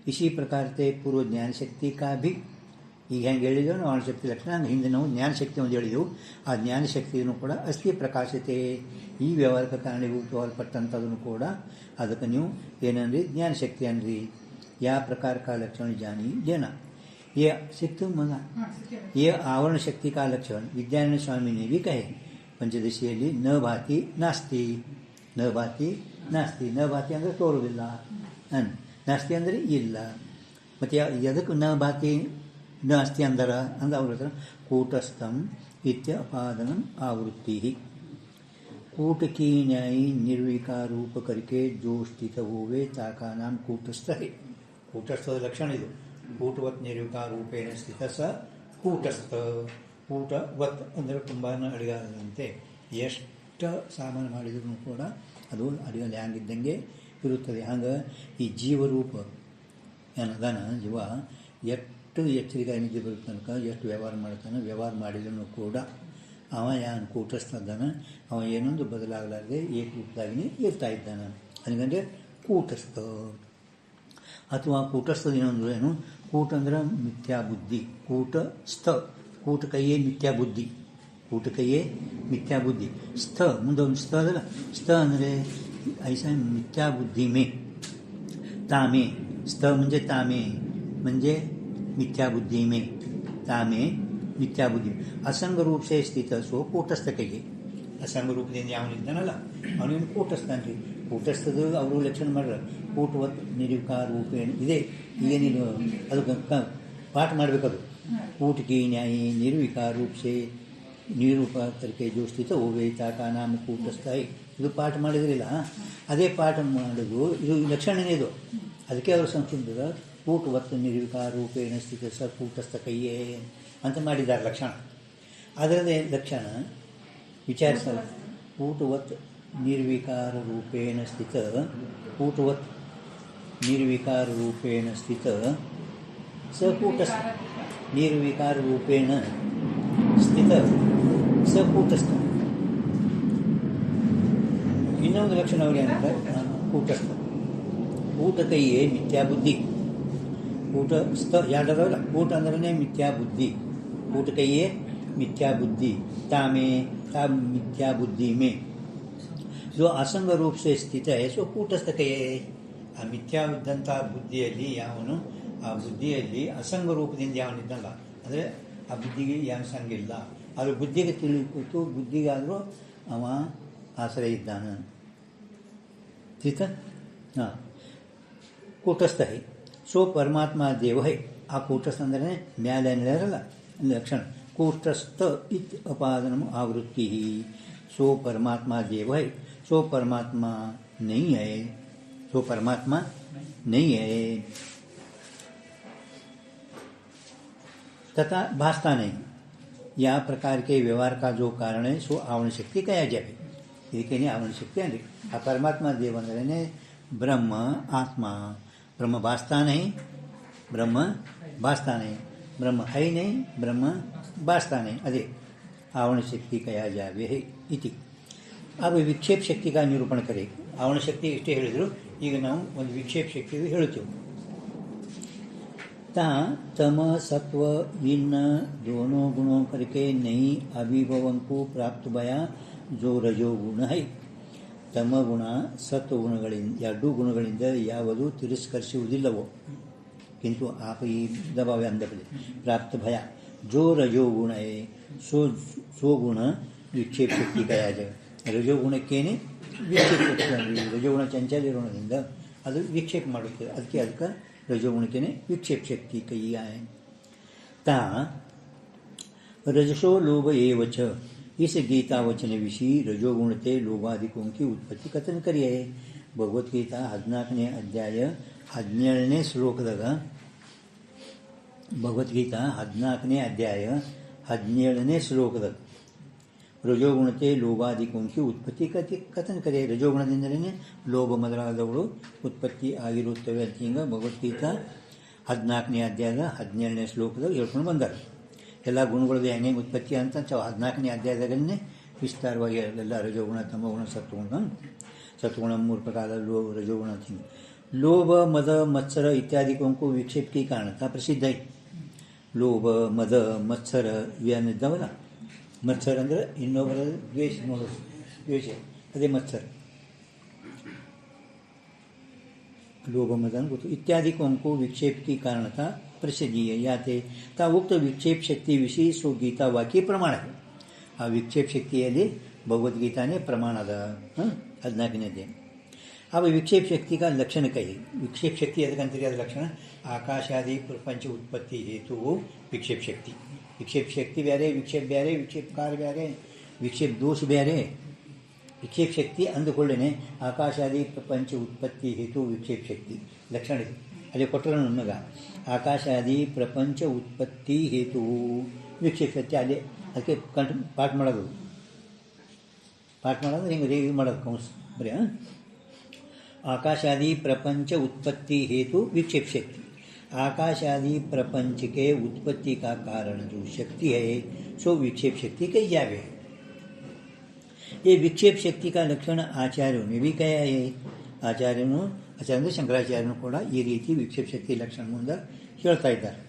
इसी प्रकार से पूर्व ज्ञान शक्ति का भी ಈಗ ಹೆಂಗೆ ಹೇಳಿದೆವು ನಾವು ಶಕ್ತಿ ಲಕ್ಷಣ ಹಂಗೆ ಹಿಂದೆ ನಾವು ಜ್ಞಾನಶಕ್ತಿ ಒಂದು ಹೇಳಿದೆವು. ಆ ಜ್ಞಾನಶಕ್ತಿಯನ್ನು ಕೂಡ ಅಸ್ಥಿ ಪ್ರಕಾಶತೆ ಈ ವ್ಯವಹಾರಕ ಕಾರಣೀಭೂತವಾಗಲ್ಪಟ್ಟಂಥದನ್ನು ಕೂಡ ಅದಕ್ಕೆ ನೀವು ಏನಂದ್ರಿ ಜ್ಞಾನಶಕ್ತಿ ಅಂದ್ರಿ. ಯಾವ ಪ್ರಕಾರ का लक्षण जानी लेना ये सिक्तु मना ये आवरण शक्ति का लक्षण विद्यानंद स्वामी ने भी कहे पंचदशिಯಲ್ಲಿ ನ ಭಾತಿ ನಾಸ್ತಿ ನ ಭಾತಿ ನಾಸ್ತಿ ನ ಭಾತಿ ಅಂದರೆ ತೋರುವುದಿಲ್ಲ ನಾಸ್ತಿ ಅಂದರೆ ಇಲ್ಲ. ಮತ್ತು ಎದಕ್ಕೆ ನ ಭಾತಿ ನಾಸ್ತಿ ಅಂದರ ಅಂದ್ರೆ ಅವ್ರ ಹತ್ರ ಕೂಟಸ್ಥಂ इत्यपादनम आवृत्ति कूट की न्यायी निर्विकार रूप करके जो स्थित होवे ताका नाम कूटस्थ है. कूटस्थದ ಲಕ್ಷಣ ಇದು. ಕೂಟವತ್ ನಿರ್ವಿಕಾರ ರೂಪೇಣ ಸ್ಥಿತ ಸ ಕೂಟಸ್ಥ. ಕೂಟವತ್ ಅಂದರೆ ತುಂಬ ಅಡಿಗಾರದಂತೆ ಎಷ್ಟು ಸಾಮಾನು ಮಾಡಿದ್ರು ಕೂಡ ಅದು ಅಡಿಗಲ್ಲಿ ಹ್ಯಾಂಗಿದ್ದಂಗೆ ಇರುತ್ತದೆ. ಹಂಗೆ ಈ ಜೀವರೂಪ ಏನದಾನ ಜೀವ ಎಷ್ಟು ಎಚ್ಚರಿಕೆ ನಿದ್ದೆ ಬರೋ ತನಕ ಎಷ್ಟು ವ್ಯವಹಾರ ಮಾಡ್ತಾನೆ, ವ್ಯವಹಾರ ಮಾಡಿದ್ರು ಕೂಡ ಅವ ಯಾನು ಕೂಟಸ್ಥದ್ದಾನ ಅವ ಏನೊಂದು ಬದಲಾಗಲಾರದೆ ಏಕರೂಪದಾಗಿನೇ ಇರ್ತಾ ಇದ್ದಾನೆ. ಅದಕ್ಕೆ ಕೂಟಸ್ಥ. ಅಥವಾ ಕೂಟಸ್ಥದ ಇನ್ನೊಂದು ಏನು ಕೂಟ ಅಂದ್ರೆ ಮಿಥ್ಯಾ ಬುದ್ಧಿ. ಕೂಟಸ್ಥ ಕೂಟ ಕೈಯೇ ಮಿಥ್ಯಾ ಬುದ್ಧಿ. ಕೂಟ ಕೈಯೇ ಮಿಥ್ಯಾ ಬುದ್ಧಿ. ಸ್ಥ ಮುಂದೆ ಒಂದು ಸ್ಥ ಅದಲ್ಲ. ಸ್ಥ ಅಂದರೆ ऐसा मिथ्या बुद्धी में तामे स्थ म्हणजे तामे म्हणजे मिथ्या बुद्धी में तामे मिथ्या बुद्धी असंग रूप से स्थित सो ಕೂಟಸ್ಥ ಕೈಗೆ. ಅಸಂಗ ರೂಪದಿಂದ ಯಾವನಿದ್ದಾನಲ್ಲ ಅವನೇನು ಕೂಟಸ್ಥ ಅನ್ರಿ. ಕೂಟಸ್ಥದ ಅವರು ಲಕ್ಷಣ ಮಾಡ್ರ ಕೂಟವತ್ ನಿರ್ವಿಕಾರ ರೂಪೇಣ ಇದೆ. ಏನಿಲ್ಲ ಅದಕ್ಕೆ ಪಾಠ ಮಾಡಬೇಕದು. ಕೂಟ ಕಿ ನ್ಯಾಯಿ ನಿರ್ವಿಕಾರ ರೂಪ ಸೇ ನಿರೂಪ ತರಕೆ जो स्थित होवे ताका नाम ಕೂಟಸ್ಥ. ಇದು ಪಾಠ ಮಾಡಿದ್ರಿಲ್ಲ, ಅದೇ ಪಾಠ ಮಾಡೋದು ಇದು ಲಕ್ಷಣನೇ ಇದು. ಅದಕ್ಕೆ ಅವರು ಸಂಸ್ಕೃತದ ಕೂಟವತ್ ನಿರ್ವಿಕಾರ ರೂಪೇಣ ಸ್ಥಿತ ಸ ಕೂಟಸ್ಥ ಕೈಯೇ ಅಂತ ಮಾಡಿದ್ದಾರೆ ಲಕ್ಷಣ. ಅದರದೇ ಲಕ್ಷಣ ವಿಚಾರಿಸ ಕೂಟವತ್ ನಿರ್ವಿಕಾರ ರೂಪೇಣ ಸ್ಥಿತ ಕೂಟವತ್ ನಿರ್ವಿಕಾರ ರೂಪೇಣ ಸ್ಥಿತ ಸ ಕೂಟಸ್ಥ. ನಿರ್ವಿಕಾರ ರೂಪೇಣ ಸ್ಥಿತ ಸ ಕೂಟಸ್ಥ. ಇನ್ನೊಂದು ಲಕ್ಷಣ ಅವ್ರಿಗೆ ಏನಂತ ಕೂಟಸ್ಥ. ಕೂಟ ಕೈಯೇ ಮಿಥ್ಯಾ ಬುದ್ಧಿ. ಕೂಟಸ್ಥ ಎರಡರಲ್ಲ. ಕೂಟ ಅಂದ್ರೆ ಮಿಥ್ಯಾ ಬುದ್ಧಿ. ಕೂಟ ಕೈಯೇ ಮಿಥ್ಯಾ ಬುದ್ಧಿ. ತಾಮೇ ತಾ ಮಿಥ್ಯಾ ಬುದ್ಧಿ ಮೇ जो असंग रूप से स्थित है सो ಕೂಟಸ್ಥ ಕೈಯೇ. ಆ ಮಿಥ್ಯಾ ಇದ್ದಂಥ ಬುದ್ಧಿಯಲ್ಲಿ ಯಾವನು ಆ ಬುದ್ಧಿಯಲ್ಲಿ ಅಸಂಗ ರೂಪದಿಂದ ಯಾವನಿದ್ದಲ್ಲ ಅಂದರೆ ಆ ಬುದ್ಧಿಗೆ ಏನು ಸಂಗಿಲ್ಲ. ಅದು ಬುದ್ಧಿಗೆ ತಿಳಿಕೊಟ್ಟು ಬುದ್ಧಿಗಾದರೂ ಅವ ಆಶ್ರಯ ಇದ್ದಾನೆ. ठीक है हाँ. ಕೂಟಸ್ಥ है सो परमात्मा देव है. ಆ ಕೂಟಸ್ಥ ಅಂದರೆ ನ್ಯಾಯ ಇರಲ್ಲ ಲಕ್ಷಣ. ಕೂಟಸ್ಥ ಇತ್ ಅಪಾದನ आवृत्ति सो परमात्मा देव है. सो परमात्मा नहीं है. सो परमात्मा नहीं है तथा भासता नहीं. या प्रकार के व्यवहार का जो कारण है सो आवरण शक्ति कहा जाए. ಇದಕ್ಕೇನೆ ಅವನ ಶಕ್ತಿ ಅಂದರೆ ಆ ಪರಮಾತ್ಮ ದೇವ ಅಂದ್ರೆ ಬ್ರಹ್ಮ ಆತ್ಮ. ಬ್ರಹ್ಮ ಭಾಸ್ತಾ ನಹಿ ಬ್ರಹ್ಮ ಭಾಸ್ತಾ ನಹಿ ಬ್ರಹ್ಮ ಹೈ ನಹಿ ಬ್ರಹ್ಮ ಭಾಸ್ತಾ ನಹಿ. ಅದೇ आवरण शक्ति कहा जावे है इति. अब विक्षेप शक्ति का निरूपण करें. आवरण शक्ति इष्टे ಹೇಳಿದ್ರು. ಈಗ ನಾವು ಒಂದು ವಿಕ್ಷೇಪ ಶಕ್ತಿ ಹೇಳುತ್ತೇವೆ. ता तम सत्व इन दोनों गुणों करके नहीं अभिभवन को प्राप्त भया जो रजोಗುಣ है. ತಮ ಗುಣ ಸತ್ವ ಗುಣಗಳಿಂದ ಎರಡೂ ಗುಣಗಳಿಂದ ಯಾವುದು ತಿರಸ್ಕರಿಸುವುದಿಲ್ಲವೋ किंतु आप ही दबावे अंदर प्राप्त भया जो रजोगुण है सो गुण विक्षेप शक्ति कहा जाए. ರಜೋಗುಣಕ್ಕೇನೆ ವಿಕ್ಷೇಪ ಶಕ್ತಿ. ರಜೋಗುಣ ಚಂಚಲ ಇರೋಣದಿಂದ ಅದು ವಿಕ್ಷೇಪ ಮಾಡುತ್ತದೆ. ಅದಕ್ಕೆ ರಜೋಗುಣಕ್ಕೇನೆ विक्षेप शक्ति कही है. ता रजसो लोभ एव च. इस गीता वचन विषय रजोगुणते लोभादिकों की उत्पत्ति कथन करिए. ಭಗವದ್ಗೀತಾ 14ನೇ ಅಧ್ಯಾಯ 17ನೇ ಶ್ಲೋಕದಾಗ ಭಗವದ್ಗೀತಾ 14ನೇ ಅಧ್ಯಾಯ 17ನೇ ಶ್ಲೋಕದಾಗ ರಜೋಗುಣತೆ ಲೋಭಾದಿಕೋಂಕಿ ಉತ್ಪತ್ತಿ ಕಥನ ಕರೆ. ರಜೋಗುಣದಿಂದಲೇ ಲೋಭ ಮೊದಲಾದವುಗಳು ಉತ್ಪತ್ತಿ ಆಗಿರುತ್ತವೆ ಅಂತ ಹಿಂಗೆ ಭಗವದ್ಗೀತಾ 14ನೇ ಅಧ್ಯಾಯದ 17ನೇ ಶ್ಲೋಕದಾಗ ಹೇಳ್ಕೊಂಡು ಬಂದಾರೆ. ಎಲ್ಲ ಗುಣಗಳದ್ದು ಹೆಂಗೆ ಉತ್ಪತ್ತಿ ಅಂತ 14ನೇ ಅಧ್ಯಾಯದಾಗಲೇ ವಿಸ್ತಾರವಾಗಿ ಎಲ್ಲ ರಜೋಗುಣ ತಮಗುಣ ಸತ್ವಗುಣ 3 ಪ್ರಕಾರ ರಜೋಗುಣ ಅಂತ ಹಿಂಗೆ लोभ मद मत्सर इत्यादिकों को विक्षेप की कारणता प्रसिद्ध है. ಲೋಭ ಮದ ಮತ್ಸರ ಇವೇನಿದ್ದಾವಲ್ಲ, ಮತ್ಸರ ಅಂದರೆ ಇನ್ನೊಬ್ಬರ ದ್ವೇಷ ನೋಡೋದು, ದ್ವೇಷ ಅದೇ ಮತ್ಸರ. लोभ मदन को इत्यादि को विक्षेप की कारणता प्रसिद्धि है. याते ता उक्त विक्षेप शक्ति विषय सो गीता वाक्य प्रमाण है. ಆ ವಿಕ್ಷೇಪ ಶಕ್ತಿಯಲ್ಲಿ ಭಗವದ್ಗೀತಾನೇ ಪ್ರಮಾಣದ 14ನೇದೇ. अब विक्षेप शक्ति का लक्षण कही. विक्षेप शक्ति ಅದಕ್ಕಂತೀರಿ ಅದ ಲಕ್ಷಣ ಆಕಾಶಾದಿ ಪ್ರಪಂಚ ಉತ್ಪತ್ತಿ ಹೇತು ವಿಕ್ಷೇಪ ಶಕ್ತಿ. ವಿಕ್ಷೇಪ ಶಕ್ತಿ ಬೇರೆ, ವಿಕ್ಷೇಪ ಬೇರೆ, ವಿಕ್ಷೇಪ ಕಾರ ಬೇರೆ, ವಿಕ್ಷೇಪ ದೋಷ ಬೇರೆ. ವಿಕ್ಷೇಪ ಶಕ್ತಿ ಅಂದುಕೊಳ್ಳೇನೆ ಆಕಾಶಾದಿ ಪ್ರಪಂಚ ಉತ್ಪತ್ತಿ ಹೇತು ವಿಕ್ಷೇಪ ಶಕ್ತಿ ಲಕ್ಷಣ ಇದೆ. ಅಲ್ಲಿ ಕೊಟ್ಟರು ನಮಗ ಆಕಾಶಾದಿ ಪ್ರಪಂಚ ಉತ್ಪತ್ತಿ ಹೇತು ವಿಕ್ಷೇಪ ಶಕ್ತಿ. ಅಲ್ಲಿ ಅದಕ್ಕೆ ಪಾಠ ಮಾಡೋದು ಹಿಂಗೆ ಇದು ಮಾಡೋದು ಕೌನ್ಸ್ ಬರೀ आकाशादि प्रपंच उत्पत्ति हेतु विक्षेप शक्ति. आकाशादि प्रपंच के उत्पत्ति का कारण जो शक्ति है सो विक्षेप शक्ति कही जावे. ये विक्षेप शक्ति का लक्षण आचार्यों ने भी कहा है. आचार्य शंकराचार्यों ಕೂಡ ಈ ರೀತಿ ವಿಕ್ಷೇಪ ಶಕ್ತಿ ಲಕ್ಷಣ ಮುಂದೆ ಹೇಳ್ತಾ ಇದ್ದಾರೆ.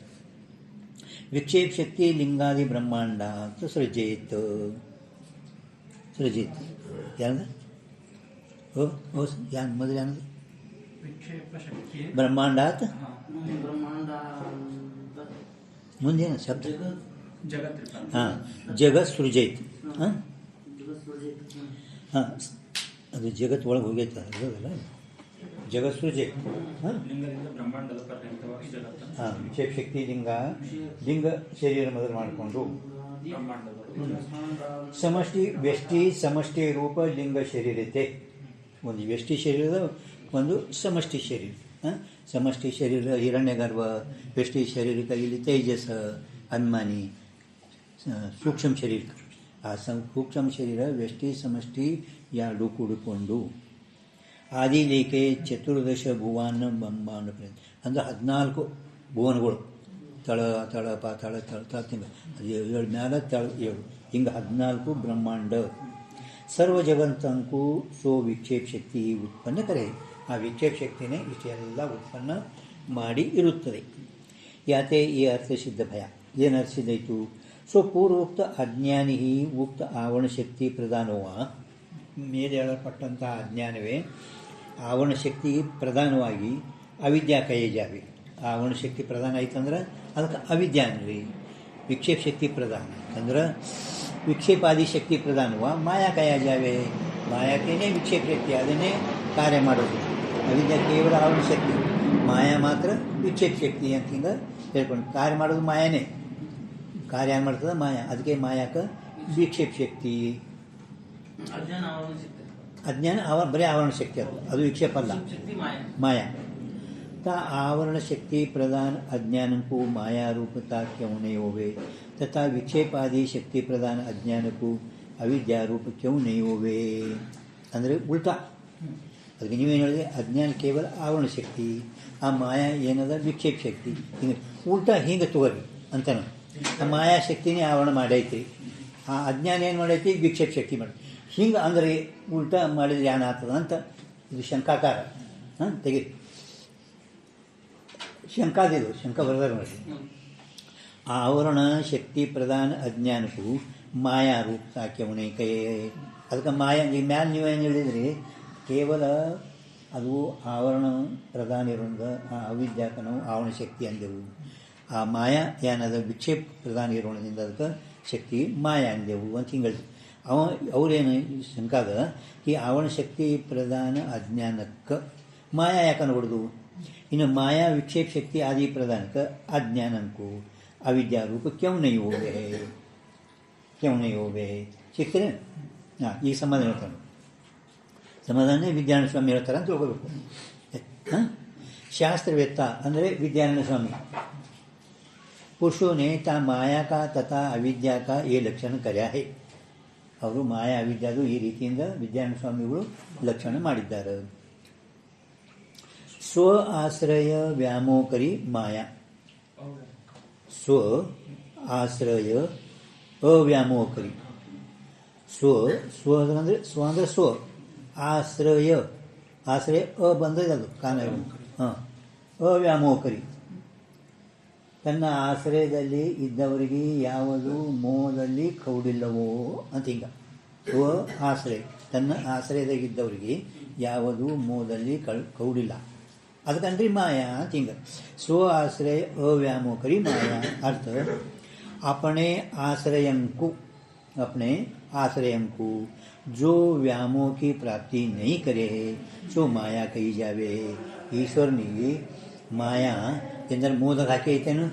ವಿಕ್ಷೇಪ ಶಕ್ತಿ ಲಿಂಗಾದಿ ಬ್ರಹ್ಮಾಂಡ ಅಂತ ಸೃಜೇತ್ ಯಾರದ ಯಾನ್ ಮೊದಲು ಯಾನದು ಬ್ರಹ್ಮಾಂಡಾತ್ ಮುಂದೇನು ಶಬ್ದ ಹಾಂ ಜಗತ್ ಸೃಜೈತ್. ಹಾಂ ಅದು ಜಗತ್ ಒಳಗೆ ಹೋಗೈತೆ ಅಲ್ಲ, ಜಗತ್ ಸೃಜೈತ್. ಹಾಂ ವಿಕ್ಷೇಪ ಶಕ್ತಿ ಲಿಂಗ ಶರೀರ ಮೊದಲು ಮಾಡಿಕೊಂಡು ಸಮಷ್ಟಿ ವ್ಯಷ್ಟಿ ಸಮಷ್ಟಿ ರೂಪ ಲಿಂಗ ಶರೀರತೆ. ಒಂದು ವ್ಯಷ್ಟಿ ಶರೀರದ ಒಂದು ಸಮಷ್ಟಿ ಶರೀರ. ಸಮಷ್ಟಿ ಶರೀರ ಹಿರಣ್ಯಗರ್ಭ, ವ್ಯಷ್ಟಿ ಶರೀರಕ ಇಲ್ಲಿ ತೇಜಸ್ ಅನ್ಮಾನಿ ಸೂಕ್ಷ್ಮ ಶರೀರ. ಆ ಸೂಕ್ಷ್ಮ ಶರೀರ ವ್ಯಷ್ಟಿ ಸಮಷ್ಟಿ ಎರಡು ಕೂಡಿಕೊಂಡು ಆದಿಲೇಖೆ ಚತುರ್ದಶ ಭುವನ ಬ್ರಹ್ಮಾಂಡ ಅಂದರೆ 14 ಭುವನಗಳು. ತಳ ತಳ ಪಾತಾಳ ತಳ ತಿಂಗ 7 ಮ್ಯಾಲ ತಳ 7 ಹಿಂಗೆ 14 ಬ್ರಹ್ಮಾಂಡ. ಸರ್ವ ಜಗತ್ತಂಕು ಸೋ ವಿಕ್ಷೇಪ ಶಕ್ತಿ ಉತ್ಪನ್ನ ಕರೆ. ಆ ವಿಕ್ಷೇಪ ಶಕ್ತಿನೇ ಇಷ್ಟೆಲ್ಲ ಉತ್ಪನ್ನ ಮಾಡಿ ಇರುತ್ತದೆ. ಯಾತೆ ಈ ಅರ್ಥ ಸಿದ್ಧ ಭಯ ಏನು ಅರ್ಥ ಸಿದ್ಧಾಯಿತು. ಸೊ ಪೂರ್ವೋಕ್ತ ಅಜ್ಞಾನಿ ಉಕ್ತ ಆವರಣ ಶಕ್ತಿ ಪ್ರಧಾನವ. ಮೇಲೆ ಹೇಳಲ್ಪಟ್ಟಂತಹ ಅಜ್ಞಾನವೇ ಆವರಣ ಶಕ್ತಿ ಪ್ರಧಾನವಾಗಿ ಅವಿದ್ಯಾ ಕೈಯ ಜಾವಿ. ಆವರಣ ಶಕ್ತಿ ಪ್ರಧಾನ ಆಯ್ತಂದ್ರೆ ಅದಕ್ಕೆ ಅವಿದ್ಯಾ ಅನ್ರಿ. ವಿಕ್ಷೇಪ ಶಕ್ತಿ ಪ್ರಧಾನ ಅಂದ್ರೆ ವಿಕ್ಷೇಪಾದಿ ಶಕ್ತಿ ಪ್ರಧಾನವ ಮಾಯಾ ಕೈಯ ಜಾವೆ. ಮಾಯಾಕೇನೆ ವಿಕ್ಷೇಪ ಶಕ್ತಿ ಅದನ್ನೇ ಕಾರ್ಯ ಮಾಡೋದು. ಅವಿದ್ಯಾ ಕೇವಲ ಆವರಣ ಶಕ್ತಿ, ಮಾಯಾ ಮಾತ್ರ ವಿಕ್ಷೇಪ ಶಕ್ತಿ ಅಂತ ಹಿಂಗೆ ಹೇಳ್ಕೊಂಡು ಕಾರ್ಯ ಮಾಡೋದು ಮಾಯಾನೇ. ಕಾರ್ಯ ಏನು ಮಾಡ್ತದೆ ಮಾಯಾ. ಅದಕ್ಕೆ ಮಾಯಾಕ ವಿಕ್ಷೇಪ ಶಕ್ತಿ. ಅಜ್ಞಾನ ಬರೀ ಆವರಣ ಶಕ್ತಿ ಅದು ವಿಕ್ಷೇಪ ಅಲ್ಲ, ಮಾಯಾ. ता आवरण शक्ति प्रदान अज्ञान को माया रूपता क्यों नहीं होवे तथा विक्षेपादि शक्ति प्रदान अज्ञान को अविद्या रूप क्यों नहीं होवे. ಅಂದರೆ ಉಲ್ಟಾ. ಅದಕ್ಕೆ ನೀವೇನು ಹೇಳಿದೆ, ಅಜ್ಞಾನ ಕೇವಲ ಆವರಣ ಶಕ್ತಿ, ಆ ಮಾಯಾ ಏನದ ವಿಕ್ಷೇಪ ಶಕ್ತಿ. ಹಿಂಗೆ ಉಲ್ಟಾ ಹಿಂಗೆ ತಗೋರಿ ಅಂತಾನೆ. ಆ ಮಾಯಾ ಶಕ್ತಿನೇ ಆವರಣ ಮಾಡೈತಿ, ಆ ಅಜ್ಞಾನ ಏನು ಮಾಡೈತಿ ವಿಕ್ಷೇಪ ಶಕ್ತಿ ಮಾಡಿ. ಹಿಂಗೆ ಅಂದರೆ ಉಲ್ಟಾ ಮಾಡಿದ್ರೆ ಏನಾಗ್ತದ ಅಂತ ಇದು ಶಂಕಾಕಾರ. ತೆಗೀರಿ ಶಂಕಾದಿದು ಶಂಕ ಬರದಾರ ನೋಡಿ. ಆವರಣ ಶಕ್ತಿ ಪ್ರಧಾನ ಅಜ್ಞಾನಕ್ಕೂ ಮಾಯಾ ರೂಪ ಸಾಕ್ಯವನೇ ಕೈ. ಅದಕ್ಕೆ ಮಾಯಾ ಈ ಮ್ಯಾಲೆ ನೀವೇನು ಹೇಳಿದ್ರಿ, ಕೇವಲ ಅದು ಆವರಣ ಪ್ರಧಾನ ಇರೋದ ಆ ಅವಿದ್ಯಾಕ ನಾವು ಆವರಣ ಶಕ್ತಿ ಅಂದೆವು. ಆ ಮಾಯಾ ಏನದ ವಿಕ್ಷೇಪ ಪ್ರಧಾನ ಇರೋಣದಿಂದ ಅದಕ್ಕೆ ಶಕ್ತಿ ಮಾಯಾ ಅಂದೆವು ಅಂತ ಹಿಂಗೆ ಹೇಳಿದ್ರು. ಅವ್ರೇನು ಶಂಕಾದ ಈ ಆವರಣ ಶಕ್ತಿ ಪ್ರಧಾನ ಅಜ್ಞಾನಕ್ಕೆ ಮಾಯಾ ಯಾಕೆ ನೋಡ್ದು. ಇನ್ನು ಮಾಯಾ ವಿಕ್ಷೇಪ ಶಕ್ತಿ ಆದಿ ಪ್ರಧಾನಕ್ಕೆ ಅಜ್ಞಾನಕ್ಕೂ ಅವಿದ್ಯಾ ರೂಪ ಕ್ಯೂ ನೈ ಹೋವೆ ಸಿಗ್ತೇನೆ. ಈಗ ಸಮಾಧಾನ ಹೇಳ್ತಾನೆ. ಸಮಾಧಾನ ವಿದ್ಯಾನಂದ ಸ್ವಾಮಿ ಹೇಳ್ತಾರೆ ಅಂತ ತಿಳ್ಕೋಬೇಕು. ಶಾಸ್ತ್ರವೇತ್ತ ಅಂದರೆ ವಿದ್ಯಾನಂದ ಸ್ವಾಮಿ. ಪುರುಷೋನೆ ತಾ ಮಾಯಾ ಕಾ ತಥಾ ಅವಿದ್ಯಾ ಕಾ ಏ ಲಕ್ಷಣ ಕರ್ಯಾ ಹೇ. ಅವರು ಮಾಯಾ ಅವಿದ್ಯಾದು ಈ ರೀತಿಯಿಂದ ವಿದ್ಯಾನಂದ ಸ್ವಾಮಿಗಳು ಲಕ್ಷಣ ಮಾಡಿದ್ದಾರೆ. ಸ್ವ ಆಶ್ರಯ ವ್ಯಾಮೋಕರಿ ಮಾಯಾ. ಸ್ವ ಆಶ್ರಯ ಅವ್ಯಾಮೋಕರಿ. ಸ್ವ ಅಂದರೆ ಸ್ವ ಅಂದರೆ ಸ್ವ, ಆಶ್ರಯ ಆಶ್ರಯ ಅ ಬಂದರೆ ಅದು ಕಾನ ಹಾಂ ಅವ್ಯಾಮೋಹಕರಿ ತನ್ನ ಆಶ್ರಯದಲ್ಲಿ ಇದ್ದವರಿಗೆ ಯಾವುದು ಮೋಹದಲ್ಲಿ ಕೌಡಿಲ್ಲವೋ ಅಂತ ಹಿಂಗ ಆಶ್ರಯ ತನ್ನ ಆಶ್ರಯದಾಗಿದ್ದವರಿಗೆ ಯಾವುದು ಮೋಹದಲ್ಲಿ ಕೌಡಿಲ್ಲ ಅದಕ್ಕಂದ್ರೆ ಮಾಯಾ ಅಂತ ಹಿಂಗ ಸ್ವ ಆಶ್ರಯ ಅವ್ಯಾಮೋಹಕರಿ ಮಾಯಾ अर्थ अपने आश्रयंकु अपने आश्रयंकु जो व्यामोह की प्राप्ति नहीं करे सो माया कही जावे ಈಶ್ವರನಿಗೆ ಮಾಯಾ ಎಂದರೆ ಮೋದಕ್ಕೆ ಹಾಕಿ ಐತೇನು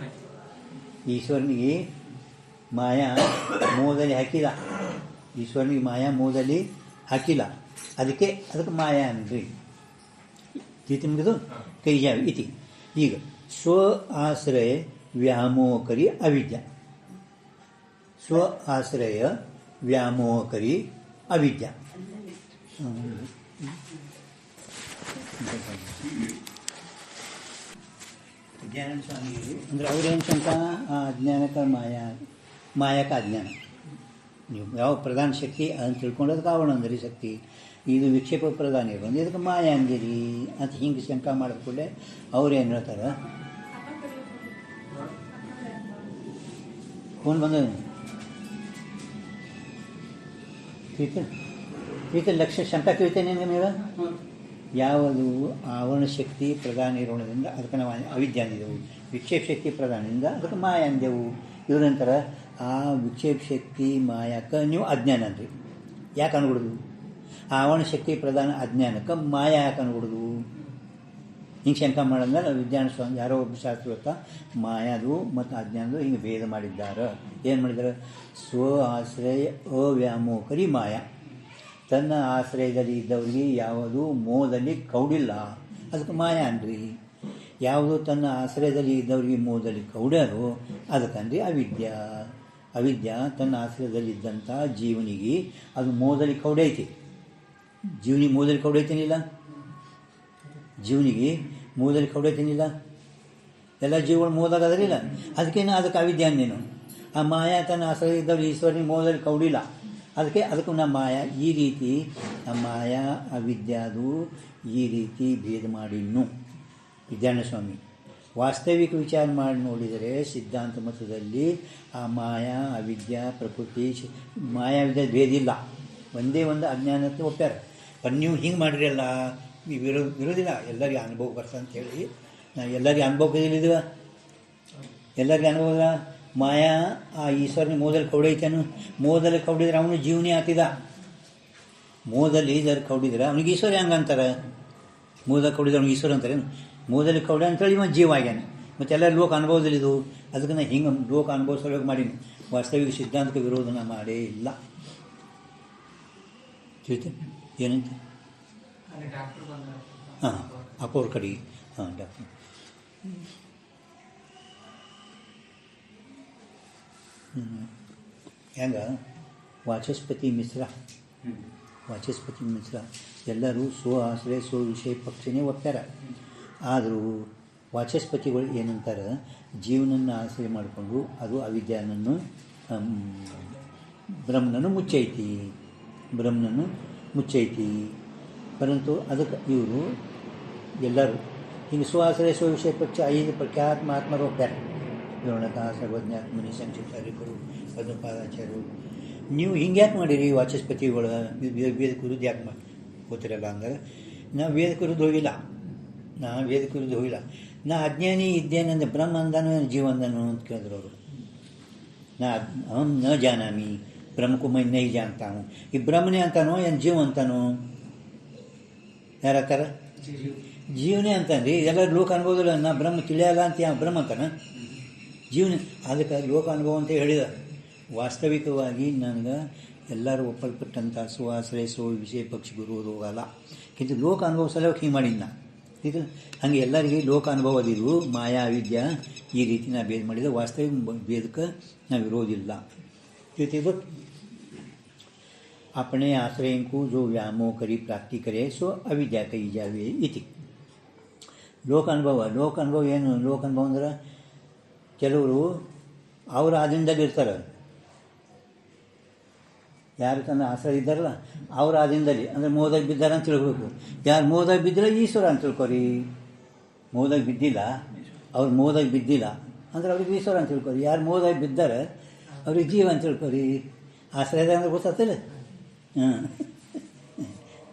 ಈಶ್ವರನಿಗೆ ಮಾಯಾ ಮೋದಲ್ಲಿ ಹಾಕಿಲ್ಲ ಈಶ್ವರನಿಗೆ ಮಾಯಾ ಮೋದಲ್ಲಿ ಹಾಕಿಲ್ಲ ಅದಕ್ಕೆ ಮಾಯಾ ಅಂದ್ರಿ ನಿಮಗದು ಕೈ ಜಾವೆ ಇತಿ ಈಗ ಸ್ವ ಆಶ್ರಯ ವ್ಯಾಮೋಹಕರಿ ಅವಿದ್ಯ ಸ್ವ ಆಶ್ರಯ ವ್ಯಾಮೋಹಕರಿ ಅವಿದ್ಯ ज्ञान स्वामी ಅಂದರೆ ಅವರೇನು ಶಂಕ ಆ ಅಜ್ಞಾನಕ ಮಾಯಕ ಅಜ್ಞಾನ ನೀವು ಯಾವ ಪ್ರಧಾನ ಶಕ್ತಿ ಅಂತ ತಿಳ್ಕೊಂಡು ಅದಕ್ಕೆ ಆವರಣ ಅಂದಿರಿ ಶಕ್ತಿ ಇದು ವಿಕ್ಷೇಪ ಪ್ರಧಾನ ಇರೋದು ಇದಕ್ಕೆ ಮಾಯ ಅಂದಿರಿ ಅಂತ ಹಿಂಗೆ ಶಂಕ ಮಾಡಿದ ಕೂಡಲೇ ಅವ್ರೇನು ಹೇಳ್ತಾರೆ ಫೋನ್ ಬಂದ ತಿಳಿತ ಲಕ್ಷ್ಯ ಶಂಕ ತಿಳಿತೇನೆ ನೀವು ಯಾವುದು ಆವರಣ ಶಕ್ತಿ ಪ್ರಧಾನ ಇರೋಣದಿಂದ ಅದಕ್ಕೆ ನಾವು ಅವಿದ್ಯೆ ಅಂದಿದ್ದೆವು ವಿಕ್ಷೇಪ ಶಕ್ತಿ ಪ್ರಧಾನದಿಂದ ಅದಕ್ಕೆ ಮಾಯ ಅಂದೆವು ಇವ್ರ ನಂತರ ಆ ವಿಕ್ಷೇಪ ಶಕ್ತಿ ಮಾಯಕ್ಕೆ ನೀವು ಅಜ್ಞಾನ ಅಂದ್ರಿ ಯಾಕೆ ಅನ್ಬಿಡುದು ಆವರಣ ಶಕ್ತಿ ಪ್ರಧಾನ ಅಜ್ಞಾನಕ್ಕೆ ಮಾಯ ಯಾಕೆ ಅನ್ಬಿಡುದು ಹಿಂಗೆ ಶಂಕ ಮಾಡಿದ್ರೆ ವಿಜ್ಞಾನ ಸ್ವಾಮಿ ಯಾರೋ ಒಬ್ಬ ಶಾಸ್ತ್ರವತ್ತ ಮಾಯಾದು ಮತ್ತು ಅಜ್ಞಾನದು ಹಿಂಗೆ ಭೇದ ಮಾಡಿದ್ದಾರೆ ಏನು ಮಾಡಿದ್ದಾರೆ ಸ್ವ ಆಶ್ರಯ ಅವ್ಯಾಮೋಹಕರಿ ಮಾಯಾ ತನ್ನ ಆಶ್ರಯದಲ್ಲಿ ಇದ್ದವರಿಗೆ ಯಾವುದು ಮೋಹದಲ್ಲಿ ಕೌಡಿಲ್ಲ ಅದಕ್ಕೆ ಮಾಯಾ ಅನ್ರಿ ಯಾವುದು ತನ್ನ ಆಶ್ರಯದಲ್ಲಿ ಇದ್ದವರಿಗೆ ಮೋಹದಲ್ಲಿ ಕೌಡ್ಯಾರೋ ಅದಕ್ಕಂದ್ರೆ ಅವಿದ್ಯಾ ತನ್ನ ಆಶ್ರಯದಲ್ಲಿದ್ದಂಥ ಜೀವನಿಗೆ ಅದು ಮೋಹದಲ್ಲಿ ಕೌಡೈತಿ ಜೀವನಿಗೆ ಮೋಹದಲ್ಲಿ ಕೌಡೈತೇನಿಲ್ಲ ಜೀವನಿಗೆ ಮೋಹದಲ್ಲಿ ಕೌಡೈತೇನಿಲ್ಲ ಎಲ್ಲ ಜೀವಗಳು ಮೋಹದಾಗ ಅದರಿಲ್ಲ ಅದಕ್ಕೇನು ಅದಕ್ಕೆ ಅವಿದ್ಯೆ ಅಂದೇನು ಆ ಮಾಯಾ ತನ್ನ ಆಶ್ರಯ ಇದ್ದವ್ರು ಈಶ್ವರನಿಗೆ ಮೋಹದಲ್ಲಿ ಕೌಡಿಲ್ಲ ಅದಕ್ಕೂ ನಮ್ಮ ಮಾಯಾ ಈ ರೀತಿ ನಮ್ಮ ಮಾಯಾ ಅವಿದ್ಯಾದು ಈ ರೀತಿ ಭೇದ ಮಾಡಿನ್ನು ವಿದ್ಯಾರಣ್ಯ ಸ್ವಾಮಿ ವಾಸ್ತವಿಕ ವಿಚಾರ ಮಾಡಿ ನೋಡಿದರೆ ಸಿದ್ಧಾಂತ ಮತದಲ್ಲಿ ಆ ಮಾಯಾ ಅವಿದ್ಯಾ ಪ್ರಕೃತಿ ಮಾಯಾ ವಿದ್ಯೆ ಭೇದ ಇಲ್ಲ ಒಂದೇ ಒಂದು ಅಜ್ಞಾನತೆ ಒಪ್ಪ್ಯಾರ ಬಟ್ ನೀವು ಹಿಂಗೆ ಮಾಡಿರಲ್ಲ ನೀವು ವಿರೋಧಿಲ್ಲ ಎಲ್ಲರಿಗೆ ಅನುಭವ ಬರ್ತದೆ ಅಂತೇಳಿ ನಾವು ಎಲ್ಲರಿಗೆ ಅನುಭವದಿಲ್ಲಿದ್ದೀವ ಎಲ್ಲರಿಗೆ ಅನುಭವ ಮಾಯಾ ಆ ಈಶ್ವರನ ಮೋದಲ್ಲಿ ಕೌಡೈತೇನು ಮೋದಲ್ಲಿ ಕೌಡಿದ್ರೆ ಅವನು ಜೀವನೇ ಆತಿದ ಮೋದಲ್ಲಿ ಇದರ ಕೌಡಿದ್ರೆ ಅವನಿಗೆ ಈಶ್ವರ ಹೆಂಗೆ ಅಂತಾರೆ ಮೋದ ಕೌಡಿದ್ರೆ ಅವ್ನಿಗೆ ಈಶ್ವರ ಅಂತಾರೇನು ಮೋದಲ್ಲಿ ಕೌಡ ಅಂತೇಳಿ ಇವ ಜೀವ ಆಗ್ಯಾನ ಮತ್ತೆಲ್ಲ ಲೋಕ ಅನುಭವದಲ್ಲಿ ಇದು ಅದಕ್ಕೆ ನಾ ಹಿಂಗೆ ಲೋಕ ಅನುಭವಿಸೋಕೆ ಮಾಡೀನಿ ವಾಸ್ತವಿಕ ಸಿದ್ಧಾಂತಕ್ಕೆ ವಿರೋಧನ ಮಾಡೇ ಇಲ್ಲ ತಿಳಿತೆ ಏನಂತ ಹಾಂ ಅಪ್ಪವ್ರ ಕಡೆ ಹಾಂ ಡಾಕ್ಟ್ರ್ ಹೆಂಗ ವಾಚಸ್ಪತಿ ಮಿಶ್ರ ಎಲ್ಲರೂ ಸ್ವ ಆಶ್ರಯ ಸ್ವ ವಿಷಯ ಪಕ್ಷನೇ ಒಪ್ಪ್ಯಾರ ಆದರೂ ವಾಚಸ್ಪತಿಗಳು ಏನಂತಾರೆ ಜೀವನನ್ನು ಆಶ್ರಯ ಮಾಡಿಕೊಂಡು ಅದು ಅವಿದ್ಯಾನನ್ನು ಬ್ರಹ್ಮನನ್ನು ಮುಚ್ಚೈತಿ ಪರಂತು ಅದಕ್ಕೆ ಇವರು ಎಲ್ಲರೂ ಹಿಂಗೆ ಸ್ವಾಶ್ರಯ ಸ್ವ ವಿಷಯ ಪಕ್ಷ 5 ಪ್ರಖ್ಯಾತ ಮಹಾತ್ಮರು ಒಪ್ಪ್ಯಾರ ವಿವರಣಕ ಸರ್ವಜ್ಞಾತ್ ಮುನಿ ಸಂಕ್ಷಿಪ್ತಾರಿಕರು ಪದ್ಮಪಾದಾಚಾರ್ಯರು ನೀವು ಹಿಂಗೆ ಯಾಕೆ ಮಾಡಿರಿ ವಾಚಸ್ಪತಿಗಳು ವೇದ ಕುರಿದು ಯಾಕೆ ಗೊತ್ತಿರಲ್ಲ ಅಂದ್ರೆ ನಾ ವೇದ ಕುರಿದು ಹೋಗಿಲ್ಲ ನಾ ಅಜ್ಞಾನಿ ಇದ್ದೇನೆಂದ್ರೆ ಬ್ರಹ್ಮ ಅಂದನು ಜೀವ ಅಂದನು ಅಂತ ಕೇಳಿದ್ರು ಅವರು ನ ಜಾನಾಮಿ ಬ್ರಹ್ಮಕ್ಕೂ ಮೈ ನೈ ಜಾನ್ತಾನು ಈ ಬ್ರಹ್ಮನೇ ಅಂತಾನೋ ಏನು ಜೀವ ಅಂತಾನೋ ಯಾರಕ್ಕಾರ ಜೀವನೇ ಅಂತಂದ್ರಿ ಎಲ್ಲರೂ ಲೋಕ ಅನುಭವದಿಲ್ಲ ನಾ ಬ್ರಹ್ಮ ತಿಳಿಯಲ್ಲ ಅಂತ ಬ್ರಹ್ಮ ಅಂತಾನ ಜೀವನ ಅದಕ್ಕೆ ಲೋಕ ಅನುಭವ ಅಂತ ಹೇಳಿದ ವಾಸ್ತವಿಕವಾಗಿ ನನಗೆ ಎಲ್ಲರೂ ಒಪ್ಪಲ್ಪಟ್ಟಂಥ ಸುವಾಶ್ರಯ ಸ್ವ ವಿಷಯ ಪಕ್ಷಿ ಗುರುವುದು ಹೋಗಲ್ಲ ಕಿಂತ ಲೋಕ ಅನುಭವ ಸಲುವಾಗಿ ಹಿಂಗೆ ಮಾಡಿದ್ನ ಇದು ಹಾಗೆ ಎಲ್ಲರಿಗೆ ಲೋಕ ಅನುಭವದಿರು ಮಾಯಾ ವಿದ್ಯಾ ಈ ರೀತಿ ನಾ ಭೇದ ಮಾಡಿದ ವಾಸ್ತವಿಕ ಭೇದಕ್ಕೆ ನಾವು ವಿರೋಧಿಲ್ಲ ಜೊತೆಗೆ अपने आश्रय को जो व्यामोह करी प्राप्ति करे सो अविद्या कही जावे इति ಲೋಕ ಅನುಭವ ಏನು ಲೋಕ ಅನುಭವ ಅಂದ್ರೆ ಕೆಲವರು ಅವ್ರ ಆಧೀನದಲ್ಲಿ ಇರ್ತಾರೆ ಯಾರು ತನ್ನ ಆಶ್ರಯ ಇದ್ದಾರಲ್ಲ ಅವ್ರು ಆದಿಂದಲೇ ಅಂದರೆ ಮೋಹದಾಗ ಬಿದ್ದಾರ ಅಂತ ತಿಳ್ಕೊಬೇಕು. ಯಾರು ಮೋಹದಾಗ ಬಿದ್ದಿಲ್ಲ ಈಶ್ವರ ಅಂತ ತಿಳ್ಕೊರಿ. ಮೋಹದಾಗ ಬಿದ್ದಿಲ್ಲ, ಅವ್ರು ಮೋಹದಾಗ ಬಿದ್ದಿಲ್ಲ ಅಂದ್ರೆ ಅವ್ರಿಗೆ ಈಶ್ವರ ಅಂತ ತಿಳ್ಕೊರಿ. ಯಾರು ಮೋಹದಾಗ ಬಿದ್ದಾರೆ ಅವ್ರಿಗೆ ಜೀವ ಅಂತ ತಿಳ್ಕೊರಿ. ಆಶ್ರಯದಾಗ ಅಂದ್ರೆ ಗೊತ್ತಾಗ್ತಿಲ್ಲ.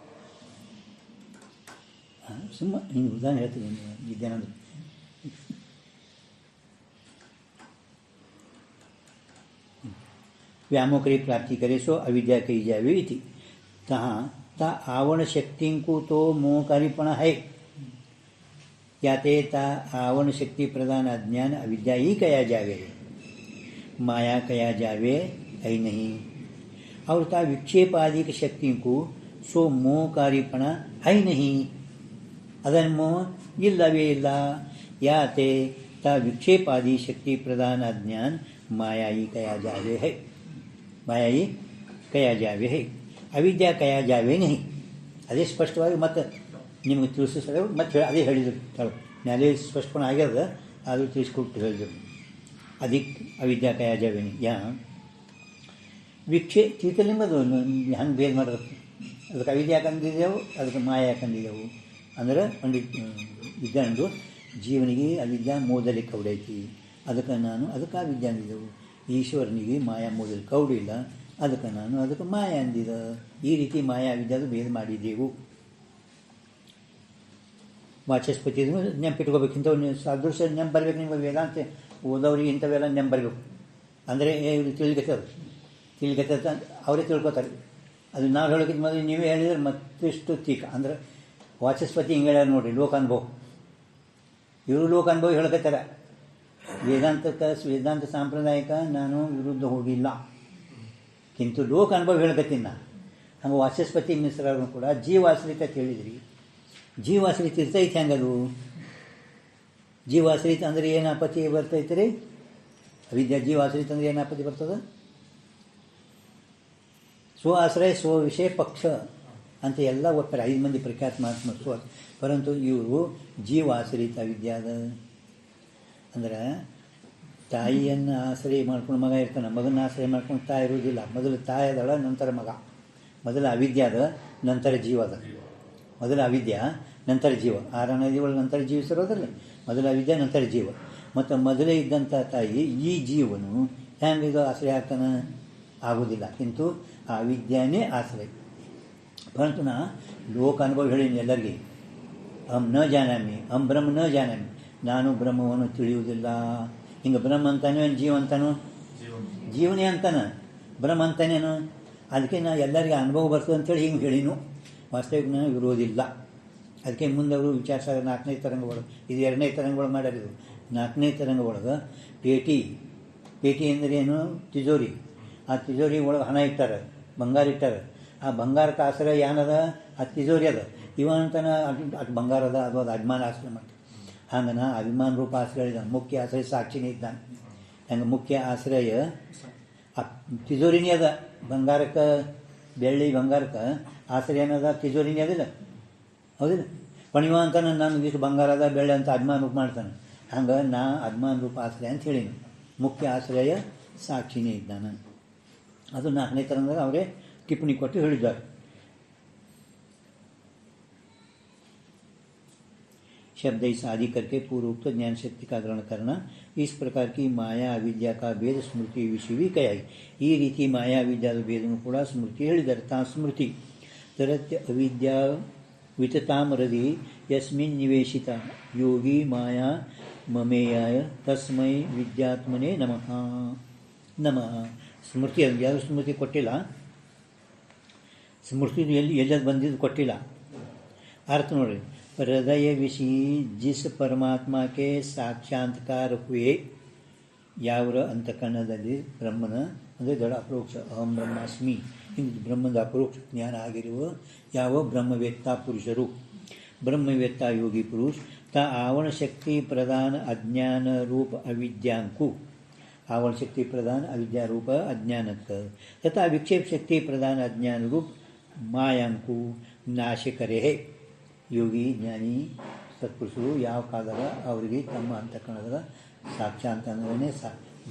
ಸುಮ್ಮ ಹಿಂಗೆ ಉದಾಹರಣೆ ಹೇಳ್ತೀನಿ ವಿದ್ಯಾನಂದ. व्यामोकरी प्राप्ति करे सो अविद्या कही जावे इति. तहाँ ता आवरण शक्ति को तो मोहकारीपण है. या ते ता आवरण शक्ति प्रदान अज्ञान अविद्या ही कया जावे, माया कया जावे है नहीं. और ता विक्षेपादिक शक्ति को सो मोहकारीपण है नहीं. ಅದರ ಮೋಹ ಇಲ್ಲವೇ ಇಲ್ಲ. ಯಾತೆ ತಾ ವಿಕ್ಷೇಪಾದಿ ಶಕ್ತಿ ಪ್ರಧಾನ ಅಜ್ಞಾನ ಮಾಯಾಯಿ ಕಯಾ ಜಾವೆ ಹೈ. ಮಾಯಾಯಿ ಕಯಾ ಜಾವೆ ಹೈ, ಅವಿದ್ಯಾ ಕಯಾ ಜಾವೆ ನಹಿ. ಅದೇ ಸ್ಪಷ್ಟವಾಗಿ ಮತ್ತೆ ನಿಮಗೆ ತಿಳಿಸಿದ್ರೆ ಮತ್ತೆ ಅದೇ ಹೇಳಿದರು. ಅದೇ ಸ್ಪಷ್ಟಪಣ ಆಗ್ಯದ, ಅದು ತಿಳಿಸ್ಕೊಟ್ಟು ಹೇಳಿದರು. ಅದಕ್ಕೆ ಅವಿದ್ಯಾ ಕಯಾ ಜಾವೆ ನಹಿ. ಯಾ ಚೀತಲಿಂಬದು ಹಂಗೆ ಬೇರೆ ಮಾಡೋದು. ಅದಕ್ಕೆ ಅವಿದ್ಯಾ ಯಾಕಂದಿದ್ದೆವು, ಅದಕ್ಕೆ ಮಾಯಾ ಯಾಕಂದಿದ್ದೆವು ಅಂದ್ರೆ ಪಂಡಿತ್ ವಿದ್ಯಾನಂದರು ಜೀವನಿಗೆ ಅವಿದ್ಯಾ ಮೋದಲ್ಲಿ ಕೌಡೈತಿ, ಅದಕ್ಕೆ ನಾನು ಅದಕ್ಕೆ ಅವಿದ್ಯೆ ಅಂದಿದ್ದೆವು. ಈಶ್ವರನಿಗೆ ಮಾಯಾ ಮೋದಲ್ಲಿ ಕೌಡಿಲ್ಲ, ಅದಕ್ಕೆ ನಾನು ಅದಕ್ಕೆ ಮಾಯಾ ಅಂದಿದ. ಈ ರೀತಿ ಮಾಯಾ ಅವಿದ್ಯಾದು ಭೇದ ಮಾಡಿದ್ದೆವು. ವಾಚಸ್ಪತಿ ನೆಂಪಿಟ್ಕೋಬೇಕು. ಇಂಥವು ಸಾದೃಶ್ಯ ನೆಂಪು ಬರಬೇಕು. ನಿಮಗೆ ವೇದಾಂತ ಓದೋರಿಗೆ ಇಂಥವೆಲ್ಲ ನೆಂಪು ಬರಬೇಕು. ಅಂದರೆ ತಿಳಿಗತ್ತದ ಅವರೇ ತಿಳ್ಕೊತಾರೆ. ಅದು ನಾವು ಹೇಳೋಕ್ಕಿಂತ ಮೊದಲು ನೀವೇ ಹೇಳಿದ್ರೆ ಮತ್ತಿಷ್ಟು ತೀಕ. ಅಂದ್ರೆ ವಾಚಸ್ಪತಿ ಹಿಂಗೆ ಹೇಳ್ಯಾರ ನೋಡಿರಿ, ಲೋಕಾನುಭವ. ಇವರು ಲೋಕಾನುಭವ ಹೇಳ್ಕತ್ತಾರ. ವೇದಾಂತ ಸಾಂಪ್ರದಾಯಿಕ ನಾನು ವಿರುದ್ಧ ಹೋಗಿಲ್ಲ, ಕಿಂತು ಲೋಕಾನುಭವ ಹೇಳ್ಕತ್ತೀನಿ ನಾ. ಹಂಗೆ ವಾಚಸ್ಪತಿ ಮಿಶ್ರರು ಕೂಡ ಜೀವಾಶ್ರಿತ ಅಂತ ಹೇಳಿದ್ರಿ. ಜೀವಾಶ್ರಿತ ಇರ್ತೈತೆ ಹೆಂಗದು? ಜೀವಾಶ್ರಿತ ಅಂದರೆ ಏನು ಆಪತ್ತಿ ಬರ್ತೈತೆ ರೀ? ಅವಿದ್ಯಾ ಜೀವಾಶ್ರಿತ ಅಂದರೆ ಏನು ಆಪತ್ತಿ ಬರ್ತದೆ? ಸ್ವ ಆಶ್ರಯ ಸ್ವ ವಿಷಯ ಪಕ್ಷ ಅಂತ ಎಲ್ಲ ಒಪ್ಪಾರೆ 5 ಮಂದಿ ಪ್ರಖ್ಯಾತ ಮಹಾತ್ಮ. ಪರಂತು ಇವರು ಜೀವಾಶ್ರಿತ ವಿದ್ಯಾದ ಅಂದ್ರೆ ತಾಯಿಯನ್ನು ಆಶ್ರಯ ಮಾಡ್ಕೊಂಡು ಮಗ ಇರ್ತಾನೆ, ಮಗನ ಆಶ್ರಯ ಮಾಡ್ಕೊಂಡು ತಾಯಿ ಇರುವುದಿಲ್ಲ. ಮೊದಲು ತಾಯಿ ಅದಳ, ನಂತರ ಮಗ. ಮೊದಲ ಅವಿದ್ಯಾದ, ನಂತರ ಜೀವದ. ಮೊದಲ ಅವಿದ್ಯಾ, ನಂತರ ಜೀವ. 6 ನದಿಗಳ ನಂತರ ಜೀವಿಸಿರೋದಲ್ಲ. ಮೊದಲ ಅವಿದ್ಯಾ, ನಂತರ ಜೀವ. ಮತ್ತು ಮೊದಲೇ ಇದ್ದಂಥ ತಾಯಿ ಈ ಜೀವನು ಹೆಂಗೆ ಆಶ್ರಯ ಆಗ್ತಾನೆ? ಆಗೋದಿಲ್ಲ. ಕಿಂತು ಆ ಅವಿದ್ಯಾನೇ ಆಶ್ರಯ. ಪರಂತು ನಾ ಲೋಕ ಅನುಭವ ಹೇಳೀನಿ ಎಲ್ಲರಿಗೆ. ಅಹಂ ನ ಜಾನಾಮಿ, ಅಹಂ ಬ್ರಹ್ಮ ನ ಜಾನಾಮಿ. ನಾನು ಬ್ರಹ್ಮವನ್ನು ತಿಳಿಯುವುದಿಲ್ಲ. ಹಿಂಗೆ ಬ್ರಹ್ಮ ಅಂತಾನೋ ಜೀವ ಅಂತಾನೋ? ಜೀವನೇ ಅಂತಾನೆ, ಬ್ರಹ್ಮ ಅಂತಾನೇನು? ಅದಕ್ಕೆ ನಾ ಎಲ್ಲರಿಗೆ ಅನುಭವ ಬರ್ತದೆ ಅಂತೇಳಿ ಹಿಂಗೆ ಹೇಳಿನು. ವಾಸ್ತವಿಕ ನಾನು ವಿರೋಧಿಲ್ಲ. ಅದಕ್ಕೆ ಮುಂದೆ ಅವರು ವಿಚಾರಸಾಗರ 4ನೇ ತರಂಗ ಒಳಗೆ, ಇದು 2ನೇ ತರಂಗ ಒಳಗೆ ಮಾಡ್ಯಾರಿದು. 4ನೇ ತರಂಗ ಒಳಗೆ ಪೇಟಿ ಅಂದರೆ ಏನು? ತಿಜೋರಿ. ಆ ತಿಜೋರಿ ಒಳಗೆ ಹಣ ಇಟ್ಟಾರೆ, ಬಂಗಾರ ಇಟ್ಟಾರೆ. ಆ ಬಂಗಾರಕ್ಕೆ ಆಶ್ರಯ ಏನದ? ಆ ತಿಜೋರಿ ಅದ. ಇವ ಅಂತಾನೆ ಅದು ಬಂಗಾರ ಅದ, ಅದು ಅಭಿಮಾನ ಆಶ್ರಯ ಮಾಡ್ತಾರೆ. ಹಂಗೆ ನಾ ಅಭಿಮಾನ ರೂಪ ಆಶ್ರಯ ಇದ್ದಾನೆ. ಮುಖ್ಯ ಆಶ್ರಯ ಸಾಕ್ಷಿನೇ ಇದ್ದಾನೆ. ಹಂಗೆ ಮುಖ್ಯ ಆಶ್ರಯ ಆ ತಿಜೋರಿನೇ ಅದ. ಬಂಗಾರಕ್ಕೆ, ಬೆಳ್ಳಿ ಬಂಗಾರಕ್ಕೆ ಆಶ್ರಯ ಏನದ? ತಿಜೋರಿನೇ ಅದಿಲ್ಲ, ಹೌದಿಲ್ಲ? ಪಣಿವ ಅಂತಾನೆ ನಾನು ಇಷ್ಟು ಬಂಗಾರ ಅದ ಬೆಳ್ಳಿ ಅಂತ ಅಭಿಮಾನ ರೂಪ ಮಾಡ್ತಾನೆ. ಹಂಗೆ ನಾ ಅಭಿಮಾನ ರೂಪ ಆಶ್ರಯ ಅಂತ ಹೇಳೀನಿ. ಮುಖ್ಯ ಆಶ್ರಯ ಸಾಕ್ಷಿನೇ ಇದ್ದಾನೆ. ಅದು 4ನೇ ತರಂಗದಾಗ ಅವರೇ टिप्पणी ಕೊಟ್ಟು ಹೇಳಿದ್ದಾರೆ. शब्द इस आदि करके पूर्वोक्त ज्ञान शक्ति का ग्रहण करना. इस प्रकार की माया अविद्या का भेद स्मृति विषय भी कहा है. ಈ ರೀತಿ ಮಾಯಾ ಅವಿದ್ಯಾದ ಭೇದನು ಕೂಡ ಸ್ಮೃತಿ ಹೇಳಿದ್ದಾರೆ. ತಾ ಸ್ಮೃತಿ ತರತ್ಯ ಅವಿದ್ಯಾ ವಿತತಾಮರದಿ ಯಸ್ಮಿನ್ ನಿವೇಶಿತ ಯೋಗಿ ಮಾಯಾ ಮಮೇಯಾಯ ತಸ್ಮೈ ವಿದ್ಯಾತ್ಮನೇ ನಮಃ. ನಮಃ ಸ್ಮೃತಿ ಅದು ಯಾರು ಸ್ಮೃತಿ ಕೊಟ್ಟಿಲ್ಲ. स्मृति एल बंद को अर्थ नोड़ी. हृदय विषी जिस परमात्मा के साक्षात्कार हुए यावर अंतकरणदल्लि ब्रह्मन अंदरे दृढ़ अपरोक्ष अहम ब्रह्मास्मि हिंगे ब्रह्मद अपरोक्ष ज्ञान आगिरुव याव ब्रह्मवेत्ता पुरुषरू. ब्रह्मवेत्ता योगी पुरुष ता आवरण शक्ति प्रधान अज्ञान रूप अविद्यांकु. आवरण शक्ति प्रधान अविद्या रूप अज्ञानक तथा विक्षेप शक्ति प्रधान अज्ञान रूप ಮಾಯಾಂಕು ನಾಶ ಕರೆ. ಯೋಗಿ ಜ್ಞಾನಿ ಸತ್ಪುರುಷರು ಯಾವ ಕಾಲದಾಗ ಅವರಿಗೆ ತಮ್ಮ ಅಂತಃಕರಣದಾಗ ಸಾಕ್ಷಾತ್ ಅಂದರೆ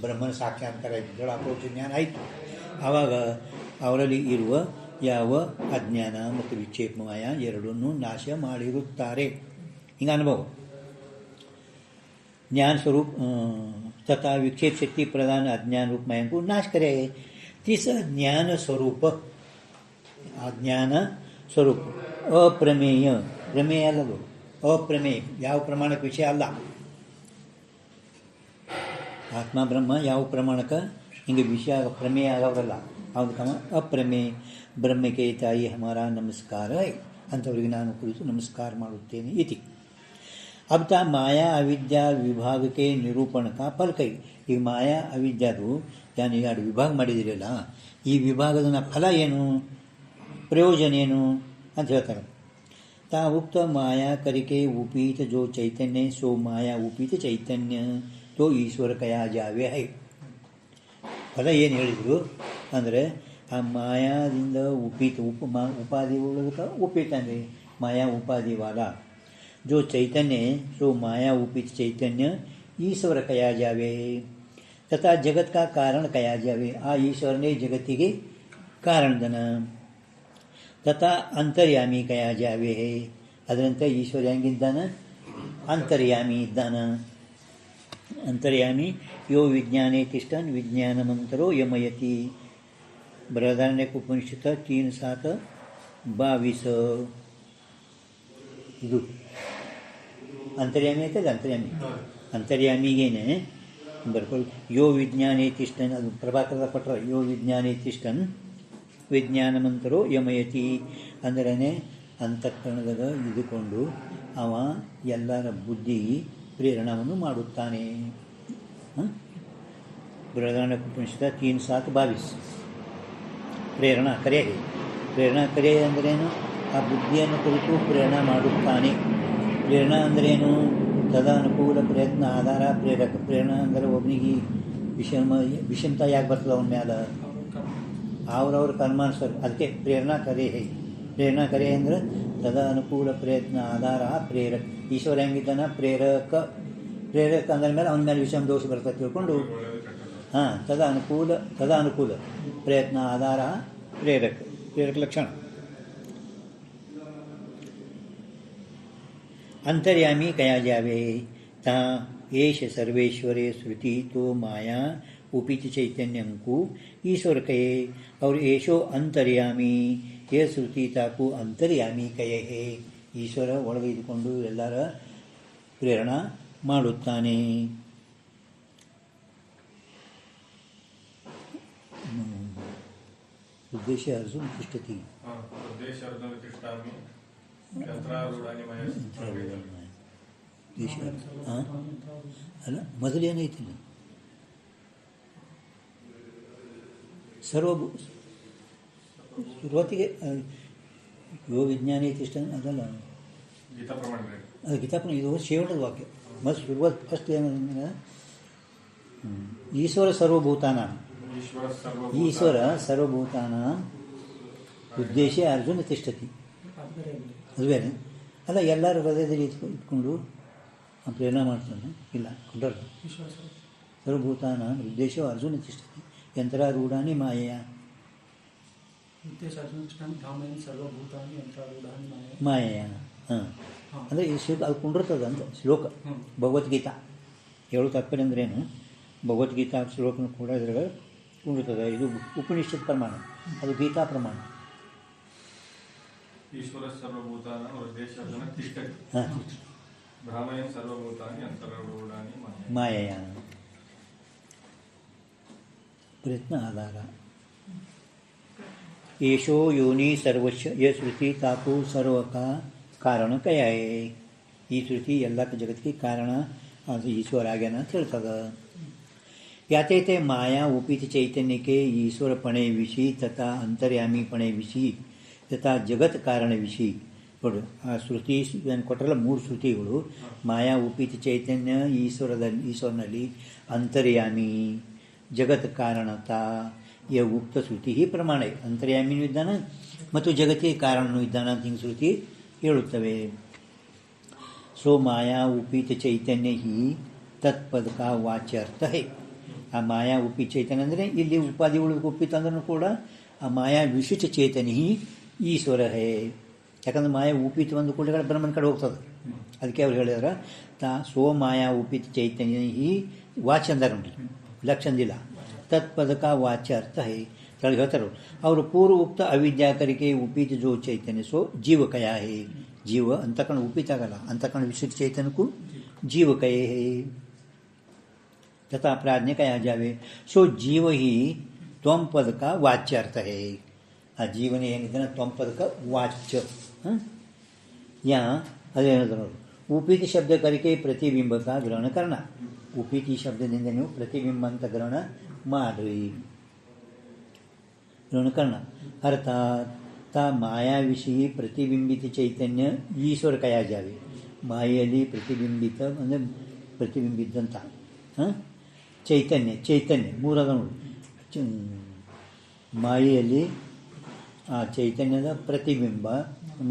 ಬ್ರಹ್ಮನ ಸಾಕ್ಷಾತ್ಕಾರ ಆಯಿತು, ಜಡಾಪರೋಕ್ಷ ಜ್ಞಾನ ಆಯಿತು. ಆವಾಗ ಅವರಲ್ಲಿ ಇರುವ ಯಾವ ಅಜ್ಞಾನ ಮತ್ತು ವಿಕ್ಷೇಪಮಯ ಎರಡನ್ನೂ ನಾಶ ಮಾಡಿರುತ್ತಾರೆ. ಹಿಂಗೆ ಅನುಭವ. ज्ञान स्वरूप तथा विक्षेप शक्ति प्रदान अज्ञान रूप माया को नाश करे. तीसरा ज्ञान स्वरूप, अज्ञान स्वरूप अप्रमेय, प्रमेय अಲ್ಲ, अप्रमेय ಯಾವ ಪ್ರಮಾಣಕ ವಿಷಯ ಅಲ್ಲ. ಆತ್ಮ ಬ್ರಹ್ಮ ಯಾವ ಪ್ರಮಾಣಕ ಹಿಂಗೆ ವಿಷಯ ಪ್ರಮೇಯ ಆಗೋರಲ್ಲ. ಅವನು ಅಪ್ರಮೇಯ ಬ್ರಹ್ಮಕ್ಕೆ ತಾಯಿ ಹಮಾರ ನಮಸ್ಕಾರ ಅಂಥವ್ರಿಗೆ ನಾನು ಕುರಿತು ನಮಸ್ಕಾರ ಮಾಡುತ್ತೇನೆ ಇತಿ. अब ता माया अविद्या विभाग के निरूपण का फल कई. ಈಗ ಮಾಯಾ ಅವಿದ್ಯಾದು ಯಾನು ಎರಡು ವಿಭಾಗ ಮಾಡಿದಿರಲ್ಲ, ಈ ವಿಭಾಗದ ಫಲ ಏನು, ಪ್ರಯೋಜನ ಏನು ಅಂತ ಹೇಳ್ತಾರೆ. ತಾ ಉಕ್ತ ಮಾಯಾ ಕರಿಕೆ ಉಪೀತ ಜೋ ಚೈತನ್ಯ ಸೋ ಮಾಯಾ ಉಪೀತ ಚೈತನ್ಯ ತೋ ಈಶ್ವರ ಕಯಾ ಜಾವೆ ಹೈ. ಫಲ ಏನು ಹೇಳಿದರು ಅಂದರೆ ಆ ಮಾಯಾದಿಂದ ಉಪೀತ ಉಪಾಧಿ ಉಳ್ಳದಕ್ಕೆ ಉಪೀತ ಅಂದರೆ ಮಾಯಾ ಉಪಾಧಿವಾದ. जो चैतन्य सो माया उपित चैतन्य ईश्वर कया जावे तथा जगत का कारण कया जावे. आ ईश्वर ने जगति कारण दन तथा अंतर्यामी कया जावे है. ಅದರಂತೆ ಈಶ್ವರ ಹೆಂಗಿದ್ದಾನ, ಅಂತರ್ಯಾಮಿ ಇದ್ದಾನ. ಅಂತರ್ಯಾಮಿ ಯೋ ವಿಜ್ಞಾನೇ ತಿಷ್ಠನ್ ವಿಜ್ಞಾನಮಂತರೋ ಯಮಯತಿ. ಬೃಹದಾರಣ್ಯಕ ಉಪನಿಷತ್ 3:7-22. ಇದು ಅಂತರ್ಯಾಮಿ ಆಯ್ತದೆ. ಅಂತರ್ಯಾಮಿಗೇನೆ ಬರ್ಕೊಳ್ಳಿ. ಯೋ ವಿಜ್ಞಾನೇ ತಿಷ್ಠನ್, ಅದು ಪ್ರಭಾಕರದ ಪಟ್ರ. ಯೋ ವಿಜ್ಞಾನೇ ತಿಷ್ಠನ್ ವಿಜ್ಞಾನಮಂತರೋ ಯಮಯತಿ ಅಂದ್ರೇ ಅಂತಃಕರಣದಾಗ ಇದ್ದುಕೊಂಡು ಅವ ಎಲ್ಲರ ಬುದ್ಧಿ ಪ್ರೇರಣವನ್ನು ಮಾಡುತ್ತಾನೆ. ಬೃಹದಾರಣ್ಯ ಉಪನಿಷತ್ 3:7-22. ಪ್ರೇರಣಾ ಕರೆ. ಪ್ರೇರಣಾ ಕರೆ ಅಂದ್ರೇನು, ಆ ಬುದ್ಧಿಯನ್ನು ಕುರಿತು ಪ್ರೇರಣಾ ಮಾಡುತ್ತಾನೆ. ಪ್ರೇರಣಾ ಅಂದ್ರೇನು, ತದಾನುಕೂಲ ಪ್ರಯತ್ನ ಆಧಾರ ಪ್ರೇರಕ. ಪ್ರೇರಣಾ ಅಂದರೆ ಒಬ್ಬನಿಗೆ ವಿಷಮತ ಯಾಕೆ ಬರ್ತದೆ ಅವನ ಮ್ಯಾಲ, ಅವ್ರವ್ರ ಕರ್ಮಾನುಸಾರ. ಅದಕ್ಕೆ ಪ್ರೇರಣಾ ಕರೆ ಹೈ. ಪ್ರೇರಣಾ ಕರೆ ಅಂದರೆ ತದಾನುಕೂಲ ಪ್ರಯತ್ನ ಆಧಾರ ಪ್ರೇರಕ. ಈಶ್ವರ ಹೆಂಗಿದ್ದಾನ, ಪ್ರೇರಕ. ಪ್ರೇರಕ ಅಂದ್ರ ಮೇಲೆ ಅವನ ಮೇಲೆ ವಿಷಮ ದೋಷ ಬರ್ತದೆ ತಿಳ್ಕೊಂಡು, ಹಾಂ, ತದಾನುಕೂಲ ಪ್ರಯತ್ನ ಆಧಾರ ಪ್ರೇರಕ. ಪ್ರೇರಕ ಲಕ್ಷಣ. अंतर्यामी कया जावे ता एष सर्वेश्वरे श्रुति तो माया उपित चैतन्यं को ईश्वर कहे और ऐशो अंतर्यामी ये श्रुति ताकू अंतर्यामी कहे है. ಈಶ್ವರ ಒಳಗೆ ಇದ್ದುಕೊಂಡು ಎಲ್ಲರ ಪ್ರೇರಣಾ ಮಾಡುತ್ತಾನೆ. ಉದ್ದೇಶ ಅರ್ಜುನ್ ತಿಷ್ಠತಿ. ಅಲ್ಲ, ಮೊದಲೇನೈತಿ ಸರ್ವ ಶುರುವಾತಿಗೆ ಯೋ ವಿಜ್ಞಾನಿ ತಿಷ್ಠ ಅದಲ್ಲ, ಅದು ಗೀತಾಪ್ರಮಾಣ. ಇದು ಶೇವಣದ ವಾಕ್ಯ. ಮತ್ತು ಶುರುವಾತ್ ಫಸ್ಟ್ ಏನಂದ್ರೆ ಈಶ್ವರ ಸರ್ವಭೂತಾನ, ಈಶ್ವರ ಸರ್ವಭೂತಾನ ಉದ್ದೇಶ ಅರ್ಜುನ ತಿಷ್ಠತಿ. ಅದು ಬೇರೆ ಅಲ್ಲ. ಎಲ್ಲರೂ ಹೃದಯದಲ್ಲಿ ಇಟ್ಕೊಂಡು ಪ್ರೇರಣೆ ಮಾಡ್ತಾನೆ. ಇಲ್ಲ ಕೊಂಡರು ಸರ್ವಭೂತಾನ ಉದ್ದೇಶ ಅರ್ಜುನ ತಿಷ್ಠತಿ ಯಂತ್ರಾರೂಢಾನಿ ಮಾಯೆಯ. ಮಾಯೆಯ ಹಾಂ ಅಂದರೆ ಈ ಶ್ಲೋಕ ಅದು ಕೊಂಡಿರ್ತದೆ ಅಂತ ಶ್ಲೋಕ. ಭಗವದ್ಗೀತಾ ಹೇಳು ತಾತ್ಪರ್ಯ ಅಂದ್ರೇನು, ಭಗವದ್ಗೀತಾ ಶ್ಲೋಕನ ಕೂಡ ಇದ್ರಾಗ ಕೊಂಡಿರ್ತದೆ. ಇದು ಉಪನಿಷತ್ ಪ್ರಮಾಣ, ಅದು ಗೀತಾ ಪ್ರಮಾಣ. ಈಶ್ವರ ಸರ್ವಭೂತಾನ ಉದ್ದೇಶ ತಿಷ್ಠತಿ ಬ್ರಹ್ಮಯಂ ಸರ್ವಭೂತಾನಿ ಅಂತರಾರೂಢಾನಿ ಮಾಯೆಯ. ಪ್ರಯತ್ನ ಆಧಾರ ಏಷೋ ಯೋನಿ ಸರ್ವಸ್ವ ಯ ಶ್ರುತಿ ತಾಕು ಸರ್ವಕ ಕಾರಣ ಕಯಾಯ. ಈ ಶ್ರುತಿ ಎಲ್ಲಕ್ಕೆ ಜಗತ್ತಿಗೆ ಕಾರಣ ಅದು ಈಶ್ವರ ಆಗ್ಯಾನ ಅಂತ ಹೇಳ್ತದ. ಯಾತೈತೆ ಮಾಯಾ ಉಪಿತ ಚೈತನ್ಯಕ್ಕೆ ಈಶ್ವರಪಣೆ ವಿಷಿ ತಥಾ ಅಂತರ್ಯಾಮಿಪಣೆ ವಿಷಿ ತಥಾ ಜಗತ್ ಕಾರಣ ವಿಷಿ. ನೋಡು ಆ ಶ್ರುತಿ ಏನು ಕೊಟ್ಟರಲ್ಲ, 3 ಶ್ರುತಿಗಳು. ಮಾಯಾ ಉಪಿತ ಚೈತನ್ಯ ಈಶ್ವರನಲ್ಲಿ, ಅಂತರ್ಯಾಮಿ ಜಗತ್ ಕಾರಣತ ಯ ಉಕ್ತ ಶ್ರುತಿ ಪ್ರಮಾಣ. ಅಂತರ್ಯಾಮಿನೂ ಇದ್ದಾನ ಮತ್ತು ಜಗತ್ತಿಗೆ ಕಾರಣನೂ ಇದ್ದಾನ ಅಂತ ಹಿಂಗೆ ಶ್ರುತಿ ಹೇಳುತ್ತವೆ. ಸೋ ಮಾಯಾ ಉಪಿತ ಚೈತನ್ಯ ಹಿ ತತ್ಪದ ಕಾ ವಾಚ್ಯಾರ್ಥ ಹೈ. ಆ ಮಾಯಾ ಉಪ್ಪಿ ಚೈತನ್ಯ ಅಂದರೆ ಇಲ್ಲಿ ಉಪಾಧಿಗಳು ಒಪ್ಪಿತಂದ್ರೂ ಕೂಡ ಆ ಮಾಯಾ ವಿಶಿಷ್ಟ ಚೈತನ್ಯ ಈಶ್ವರ ಹೇ. ಯಾಕಂದ್ರೆ ಮಾಯಾ ಉಪಿತು ಒಂದು ಕೂಡ ಬ್ರಹ್ಮನ ಕಡೆ ಹೋಗ್ತದೆ. ಅದಕ್ಕೆ ಅವ್ರು ಹೇಳಿದ್ರೆ ಸೋ ಮಾಯಾ ಉಪಿತ ಚೈತನ್ಯ ವಾಚ್ಯ ಅಂದಾರ ನೋಡಿ, ಲಕ್ಷಂದಿಲ್ಲ ತತ್ಪದಕ ವಾಚ್ಯ ಅರ್ಥ ಹೇ ಹೇಳಿ ಹೇಳ್ತಾರೆ ಅವರು. ಪೂರ್ವ ಉಕ್ತ ಅವಿದ್ಯಾಕರಿಕೆ ಉಪಿತ ಜೋ ಚೈತನ್ಯ ಸೋ ಜೀವಕಯ ಹೇ. ಜೀವ ಅಂತಕಣ ಉಪಿತ ಆಗಲ್ಲ, ಅಂತಕಣ ವಿಶಿಷ್ಟ ಚೈತನ್ಯಕ್ಕೂ ಜೀವಕಯೇ ಹೇ. तथा प्राज्ञ कया जावे सो जीव ही त्वम पद का वाच्यार्थ है. आ जीवन हेंगिದ್ದಾನೆ त्वम पद का वाच्य. यहाँ ಅದೇ ಹೇಳಿದ್ರು ಉಪೀತಿ ಶಬ್ದ ಕರಿಕೆ ಪ್ರತಿಬಿಂಬಕ ಗ್ರಹಣ ಕರ್ಣ. ಉಪೀತಿ ಶಬ್ದದಿಂದ ನೀವು ಪ್ರತಿಬಿಂಬ ಅಂತ ಗ್ರಹಣ ಮಾಡ್ರಿ, ಗ್ರಹಣ ಕರ್ಣ. ಅರ್ಥಾತ್ ತಾ ಮಾಯಾವಿಷಯಿ ಪ್ರತಿಬಿಂಬಿತ ಚೈತನ್ಯ ಈಶ್ವರ ಕಯಾ ಜಾವೆ. ಮಾಯೆಯಲ್ಲಿ ಪ್ರತಿಬಿಂಬಿತ ಅಂದರೆ ಪ್ರತಿಬಿಂಬಿದ್ದಂಥ ಚೈತನ್ಯ, ಚೈತನ್ಯ ಮೂರದ ನೋಡಿ. ಮಾಯೆಯಲ್ಲಿ ಆ ಚೈತನ್ಯದ ಪ್ರತಿಬಿಂಬ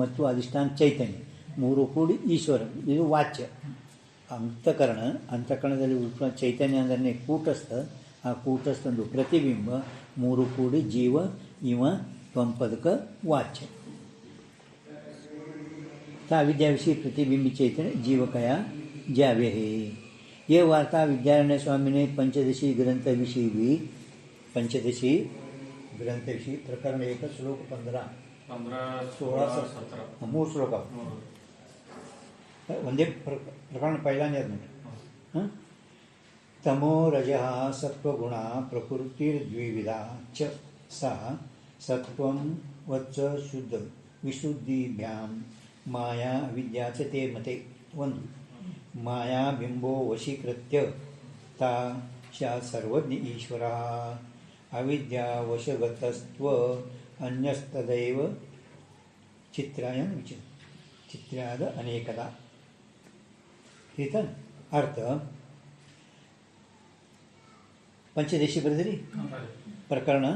ಮತ್ತು ಅಧಿಷ್ಠಾನ ಚೈತನ್ಯ ಮೂರು ಕೂಡಿ ಈಶ್ವರ. ಇದು ವಾಚ್ಯ. ಅಂತಃಕರಣ, ಅಂತಃಕರಣದಲ್ಲಿ ಚೈತನ್ಯ ಅಂದರೆ ಕೂಟಸ್ಥ, ಆ ಕೂಟಸ್ಥಂದು ಪ್ರತಿಬಿಂಬ ಮೂರು ಕೂಡಿ ಜೀವ ಇವ ತ್ವಂಪದಕ ವಾಚ್ಯ. ತಾ ವಿದ್ಯಾವಿಷಯ ಪ್ರತಿಬಿಂಬಿ ಚೈತನ್ಯ जीवकया जावे है. ये वार्ता विद्यारण्य स्वामी ने पंचदशी ग्रंथ विषय भी, पंचदशी ग्रंथ विषय प्रकरण 1 श्लोक 15 16 17 ಮೂರು ಶ್ಲೋಕ ಒಂದೇ ಪ್ರಕರಣ पहिला तमो रजः सत्वगुण प्रकृतिर्द्विविधा च सा सत्वं वच्च शुद्ध विशुद्धिभ्यां माया विद्या च ते मते. ಒಂದು माया बिंबो वशीकृत्य ता शा सर्वज्ञ ईश्वर अविद्या वशगतस्त्व अन्यस्तदैव चित्रायन चित्राद अनेकदा. ठीक है. अर्थ पंचदशी बरदरी प्रकरण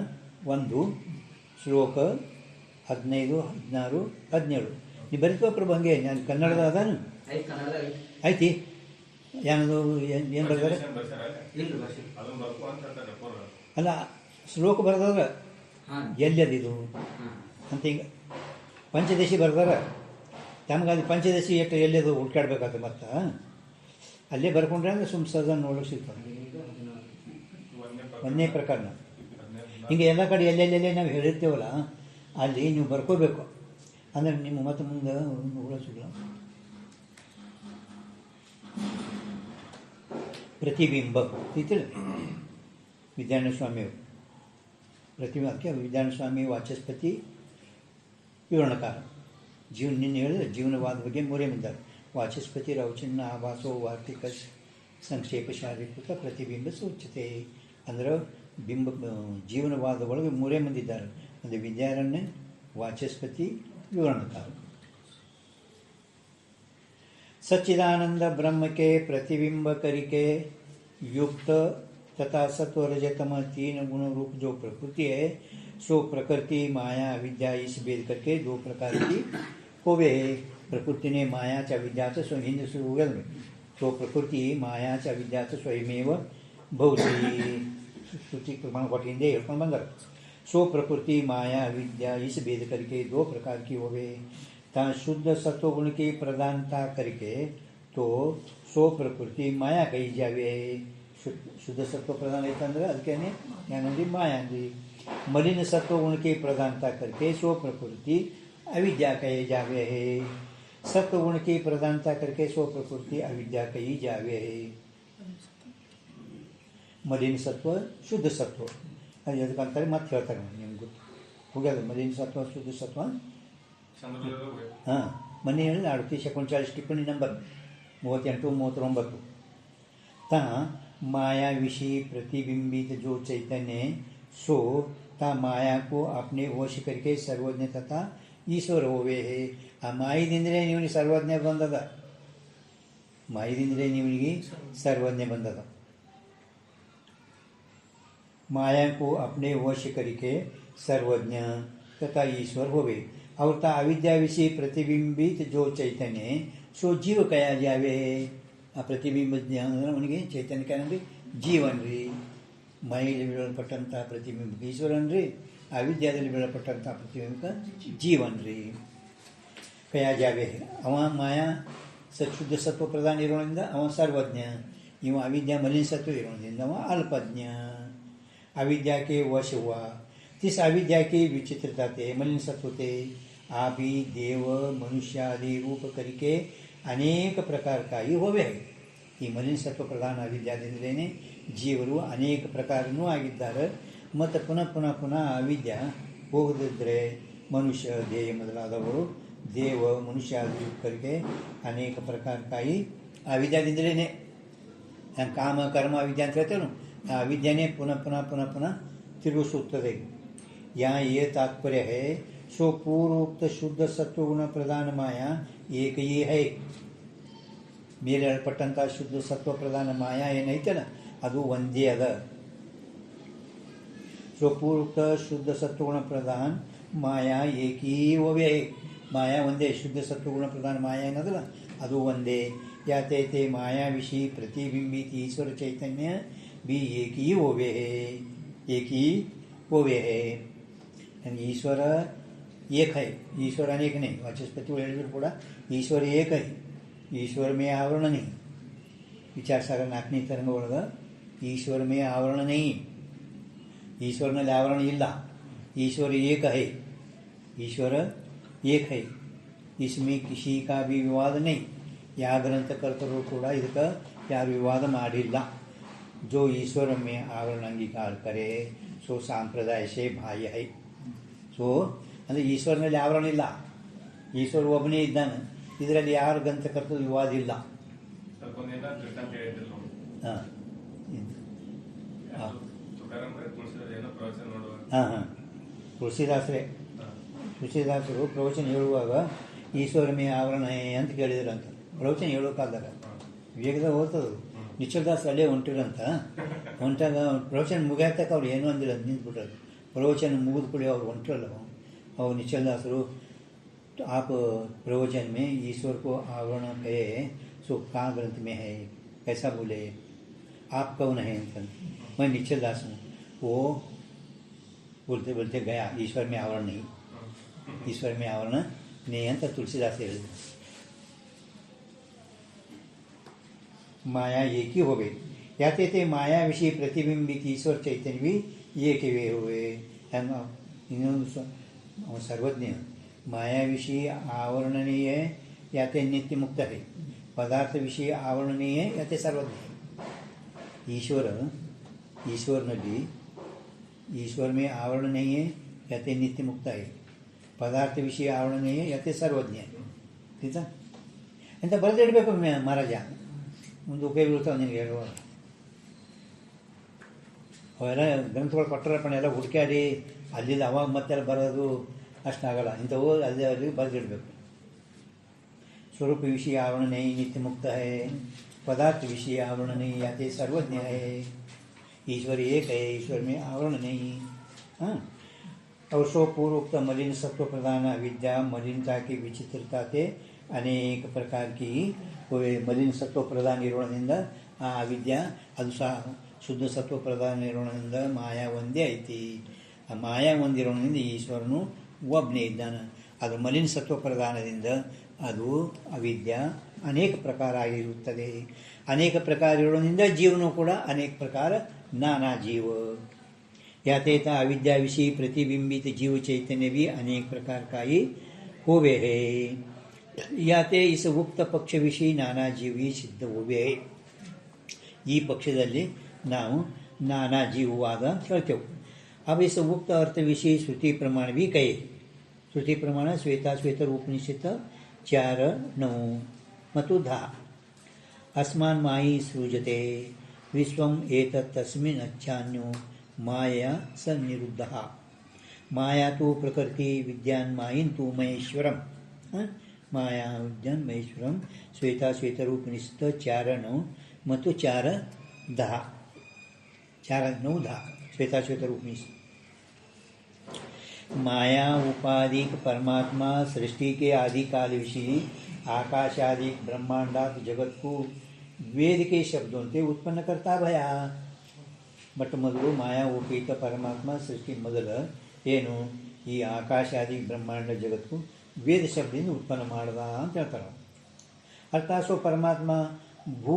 1 ಶ್ಲೋಕ 15 16 17 ನೀವು ಬರೀತು ಪ್ರಭಂಗೆ. ನಾನು ಕನ್ನಡದ ಅದಾನು ಐತಿ ಏನದು ಏನು ಬರ್ತಾರೆ ಅಲ್ಲ ಶ್ಲೋಕ ಬರ್ದಾರ ಎಲ್ಲದಿದು ಅಂತ ಹಿಂಗೆ ಪಂಚದಶಿ ಬರ್ದಾರ ತಮ್ಗೆ ಪಂಚದಶಿ ಎಷ್ಟು ಎಲ್ಲದು ಹುಡ್ಕಾಡ್ಬೇಕಾದ್ರೆ ಮತ್ತೆ ಅಲ್ಲೇ ಬರ್ಕೊಂಡ್ರೆ ಅಂದ್ರೆ ಸದನ ನೋಡೋಕೆ ಸಿಗ್ತದೆ. ಒಂದೇ ಪ್ರಕರಣ ಹಿಂಗೆ ಎಲ್ಲ ಕಡೆ ಎಲ್ಲೆಲ್ಲೆಲ್ಲೇ ನಾವು ಹೇಳಿರ್ತೇವಲ್ಲ ಅಲ್ಲಿ ನೀವು ಬರ್ಕೋಬೇಕು. ಅಂದರೆ ನಿಮ್ಮ ಮತ್ತೆ ಮುಂದೆ ನೋಡೋಸಿಲ್ಲ. ಪ್ರತಿಬಿಂಬ ತಿಳಿ ವಿದ್ಯಾರಣ್ಯ ಸ್ವಾಮಿಯವರು ಪ್ರತಿಬಿಂಬ. ಅದಕ್ಕೆ ವಿದ್ಯಾರಣ್ಯ ಸ್ವಾಮಿ ವಾಚಸ್ಪತಿ ವಿವರಣಕಾರ. ನಿನ್ನೆ ಹೇಳಿದ್ರೆ ಜೀವನವಾದ ಬಗ್ಗೆ ಮೂರೇ ಬಂದಾರೆ. ವಾಚಸ್ಪತಿ ರವಚಿನ್ನ ಆಭಾಸೋ ವಾರ್ತಿಕ ಸಂಕ್ಷೇಪ ಶಾರೀಕೃತ ಪ್ರತಿಬಿಂಬ ಸೂಚ್ಯತೆ. ಅಂದ್ರೆ ಬಿಂಬ ಜೀವನವಾದ ಒಳಗೆ ಮೂರೇ ಮಂದಿದ್ದಾರೆ. ಅಂದರೆ ವಿದ್ಯಾರಣ್ಯ, ವಾಚಸ್ಪತಿ, विवरणकार. सच्चिदानंद ब्रह्म के प्रतिबिंब करके युक्त तथा सत्व रजतम 3 गुण रूप जो प्रकृति है सो प्रकृति माया विद्या इस भेद करके 2 प्रकार की होवे. प्रकृति ने माया च विद्या च स्वयं हिंद से हो गया. तो प्रकृति माया च विद्या च स्वयमेव भवति. श्रुति प्रमाण को हिंदे ಹೇಳ್ಕೊಂಡು ಬಂದರು. सो प्रकृति माया विद्या इस भेद करके 2 प्रकार की होवे. ता शुद्ध सत्व गुण की प्रधानता करके तो सो प्रकृति माया कही जावे. शुद्ध सत्व प्रधान ऐतंದ್ರೆ ಅದಕ್ಕೇನೆ ಏನಂದಿ ಮಾಯಾ ಅಂದಿ. मलिन सत्व गुण की प्रधानता करके सो प्रकृति अविद्या कही जावे है. सत्व गुण की प्रधानता करके सो प्रकृति अविद्या कही जावे है. मलिन सत्व शुद्ध सत्व ಅದಕ್ಕಂತಾರೆ ಮತ್ತೆ ಹೇಳ್ತಾರೆ. ನಿಮ್ಗೆ ಗೊತ್ತು ಹೋಗ್ಯದ ಮಲಿನ ಸತ್ವ ಶುದ್ಧ ಸತ್ವ. ಹಾಂ ಮೊನ್ನೆ ಹೇಳಿದ್ರೆ 38 ಟಿಪ್ಪಣಿ ನಂಬರ್ 38 39. ता माया विषय प्रतिबिंबित जो चैतन्य सो ता माया को अपने वश करके सर्वज्ञ तथा ईश्वर होवे है. ಆ ಮಾಯದಿಂದಲೇ ನೀವನಿಗೆ ಸರ್ವಜ್ಞ ಬಂದದ. ಮಾಯದಿಂದಲೇ ನೀವನಿಗೆ ಸರ್ವಜ್ಞ ಬಂದದ. माया को अपने वश करके सर्वज्ञ तथा ईश्वर होवे. और ता अविद्या विषय प्रतिबिंबित जो चैतन्य सो जीव कया जावे. आ प्रतिबिंब ಅವನಿಗೆ ಚೈತನ್ಯ ಕಾರಣಿ ಜೀವನ್ ರೀ. ಮಾಯೆಯಲ್ಲಿ ಬೀಳಲ್ಪಟ್ಟಂಥ ಪ್ರತಿಬಿಂಬ ಈಶ್ವರನ್ರಿ, ಅವಿದ್ಯಾದಲ್ಲಿ ಬೀಳಲ್ಪಟ್ಟಂಥ ಪ್ರತಿಬಿಂಬ ಜೀವನ್ರಿ. ಕಯಾ ಜಾವೆ ಅವ ಮಾಯಾ ಶುದ್ಧ ಸತ್ವ ಪ್ರಧಾನ ಇರೋದ್ರಿಂದ ಅವ ಸರ್ವಜ್ಞ, ಇವ ಅವಿದ್ಯಾ ಮಲಿನ ಸತ್ವ ಇರೋದ್ರಿಂದ ಅವ ಅಲ್ಪಜ್ಞ. अविद्या के वश हुआ, तिस अविद्या की विचित्रता थे मलिन सत्व थे आभि देव मनुष्य आदि रूप करके अनेक प्रकार का ही होवे है. ಈ ಮಲಿನ ಸತ್ವ ಪ್ರಧಾನ ಅವಿದ್ಯಾದಿಂದಲೇ ಜೀವರು ಅನೇಕ ಪ್ರಕಾರನೂ ಆಗಿದ್ದಾರೆ. ಮತ್ತು ಪುನಃ ಪುನಃ ಪುನಃ ಅವಿದ್ಯ ಹೋಗದಿದ್ದರೆ ಮನುಷ್ಯ ದೇಹ ಮೊದಲಾದವರು ದೇವ ಮನುಷ್ಯ ಆದಿ ರೂಪಕ್ಕೆ ಅನೇಕ ಪ್ರಕಾರಕ್ಕಾಗಿ ಅವಿದ್ಯಾದಿಂದಲೇ ಕಾಮ ಕರ್ಮ ಅವಿದ್ಯಾ ಅಂತ ಹೇಳ್ತೇವೆ. ಆ ಅವಿದ್ಯೆನೇ ಪುನಃ ಪುನಃ ಪುನಃ ಪುನಃ ತಿರುಗಿಸುತ್ತದೆ. यहाँ ये तात्पर्य है सो पूर्वोक्त शुद्ध सत्वगुण प्रधान माया एक ही है. ಮೇಲೆ ಹೇಳ್ಪಟ್ಟಂಥ ಶುದ್ಧ ಸತ್ವ ಪ್ರಧಾನ ಮಾಯಾ ಏನೈತಲ್ಲ ಅದು ಒಂದೇ ಅದ. ಸೊ ಪೂರ್ವೋಕ್ತ ಶುದ್ಧ ಸತ್ವಗುಣ ಪ್ರಧಾನ ಮಾಯಾ ಏಕೀವೇ, ಮಾಯಾ ಒಂದೇ. ಶುದ್ಧ ಸತ್ವಗುಣ ಪ್ರಧಾನ ಮಾಯಾ ಏನದಲ್ಲ ಅದು ಒಂದೇ. ಯಾತೈತೆ ಮಾಯಾ ವಿಷಯ ಪ್ರತಿಬಿಂಬಿತ ಈಶ್ವರ ಚೈತನ್ಯ भी एक ही होवे है, एक ही होवे है. ईश्वर एक है, ईश्वर अनेक नहीं. वाचस्पति ಹೇಳಿದ್ರು ಕೂಡ ಈಶ್ವರ ಏಕ है, ईश्वर में आवरण नहीं. विचार सागर नाकनी तरंग ಒಳಗ ईश्वर में आवरण नहीं, ईश्वरನಲ್ಲಿ आवरण ಇಲ್ಲ. ईश्वर एक है, ईश्वर एक है. इसमें किसी का भी विवाद नहीं. ಯಾವ ಗ್ರಂಥಕರ್ತರು ಕೂಡ ಇದಕ್ಕೆ ಯಾರು ವಿವಾದ ಮಾಡಿಲ್ಲ. जो ईश्वर में आवरण अंगीकार करे सो सांप्रदाय से बाह्य है. सो ಅಂದರೆ ಈಶ್ವರನಲ್ಲಿ ಆವರಣ ಇಲ್ಲ, ಈಶ್ವರ ಒಬ್ಬನೇ ಇದ್ದಾನೆ. ಇದರಲ್ಲಿ ಯಾರು ಗ್ರಂಥಕರ್ತರು ವಿವಾದ ಇಲ್ಲ. ತುಳಸಿದಾಸರು ಪ್ರವಚನ ಹೇಳುವಾಗ ಈಶ್ವರ ಮೇ ಆವರಣ ಅಂತ ಕೇಳಿದ್ರಂತ. ಪ್ರವಚನ ಹೇಳೋ ಕಾಲದಾಗ ವಿವೇಕದಾಗ ಹೋಗ್ತದೆ. ನಿಶ್ಚಲದಾಸರು ಅಲ್ಲೇ ಹೊಂಟಾಗ ಪ್ರವಚನ ಮುಗಿಯತಕ್ಕ ಅವ್ರು ಏನೂ ಅಂದಿಲ್ಲ, ನಿಂತ್ಬಿಟ್ರು. प्रवचन मुगद पड़े और वंटल और निचलदासರು आप प्रवचन में ईश्वर को आवरण है सो कहाँ ग्रंथ में है, कैसा बोले, आप कौन है? मैं निचलदास हूँ. वो बोलते बोलते गया ईश्वर में आवरण नहीं, ईश्वर में आवरण नहीं ಅಂತ तुलसीदास ಹೇಳಿದ್ರು. माया एक ही हो गई. याते थे माया विषय प्रतिबिंबित ईश्वर चैतन्य भी एक वे हुए. ಇನ್ನೊಂದು ಸರ್ವಜ್ಞ. माया विषय आवरणनीय है याते नित्य मुक्त है, पदार्थ विषय आवरणनीय है याते सर्वज्ञ है. ईश्वरನಲ್ಲಿ ईश्वर में आवरण नहीं है याते नित्य मुक्त है, पदार्थ विषय आवरण नहीं है याते सर्वज्ञ है. ಆಯ್ತಾ ಅಂತ ಬರೆದಿಡಬೇಕು ಮಹಾರಾಜ. ಮುಂದೆ ಉಪಯೋಗ ಇರ್ತಾವೆ ನಿನಗೆ ಹೇಳುವ. ಅವೆಲ್ಲ ಗ್ರಂಥಗಳು ಕೊಟ್ಟರಪ್ಪಣ ಎಲ್ಲ ಹುಡುಕಾಡಿ ಅಲ್ಲಿಂದ ಅವಾಗ ಮತ್ತೆಲ್ಲ ಬರೋದು ಅಷ್ಟಾಗಲ್ಲ. ಇಂಥವು ಅಲ್ಲೇ ಅಲ್ಲಿ ಬರೆದಿಡಬೇಕು. स्वरूप विषय आवरण नहीं नित्य मुक्त है, पदार्थ विषय आवरण नहीं याते सर्वज्ञ है. ईश्वर एक है, ईश्वर में आवरण नहीं. हाँ, और सो पूर्वोक्त मलिन सत्व प्रधान अविद्या मलिनता की विचित्रता से अनेक प्रकार की मलिन सत्व प्रधान निर्वहणದಿಂದ ಆ ಅವಿದ್ಯಾ ಅದು ಸಹ ಶುದ್ಧ ಸತ್ವ ಪ್ರಧಾನ ನಿರ್ವಹಣದಿಂದ ಮಾಯಾ ಒಂದೇ ಐತಿ. ಆ ಮಾಯಾ ಒಂದಿರೋದ್ರಿಂದ ಈಶ್ವರನು ಒಬ್ಬನೇ ಇದ್ದಾನೆ. ಅದು ಮಲಿನ ಸತ್ವ ಪ್ರಧಾನದಿಂದ ಅದು ಅವಿದ್ಯಾ ಅನೇಕ ಪ್ರಕಾರ ಆಗಿರುತ್ತದೆ. ಅನೇಕ ಪ್ರಕಾರ ಇರೋದ್ರಿಂದ ಜೀವನೂ ಕೂಡ ಅನೇಕ ಪ್ರಕಾರ ನಾನಾ ಜೀವ. ಯಾತೇತ अविद्या विषय प्रतिबिंबित जीव चैतन्य भी अनेक प्रकार का ही होवे है. ಯಾತೆ ಇಸ ಉಕ್ತ ಪಕ್ಷ ವಿಷಯ ನಾನಾ ಜೀವಿ ಸಿದ್ಧ ಹೋವೆ. ಈ ಪಕ್ಷದಲ್ಲಿ ನಾವು ನಾನಾ ಜೀವವಾದ ಹೇಳ್ತೇವೆ. अब इस उक्त अर्थ विषय श्रुति प्रमाण भी कहे. श्रुति प्रमाण श्वेताश्वेतर उपनिषत् 4:9 ಮತ್ತು 10. अस्मान् मायि सृजते विश्वम् एतत् तस्मिन् अच्छान्यो माया सन्निरुद्धः. माया तु प्रकृति विद्यान् मायिन् तु महेश्वरम्. माया विद्यान् महेश्वरम्. श्वेताश्वेतर उपनिषत् 4:9 ಮತ್ತು 4:10. 4:9-10 श्वेताश्वेतर उपनिषद. माया उपाधिक परमात्मा सृष्टि के आदि काल विषय आकाश आदि ब्रह्मांडात जगत को वेद के शब्दों से उत्पन्न करता भया. ಮೊಟ್ಟ ಮೊದಲು ಮಾಯಾವೋಪೀತ ಪರಮಾತ್ಮ ಸೃಷ್ಟಿ ಮೊದಲು ಏನು ಈ ಆಕಾಶಾದಿ ಬ್ರಹ್ಮಾಂಡ ಜಗತ್ತು ವೇದ ಶಬ್ದದಿಂದ उत्पन्न ಮಾಡ್ದ ಅಂತ ಹೇಳ್ತಾರೆ. अर्थात सो परमात्मा भू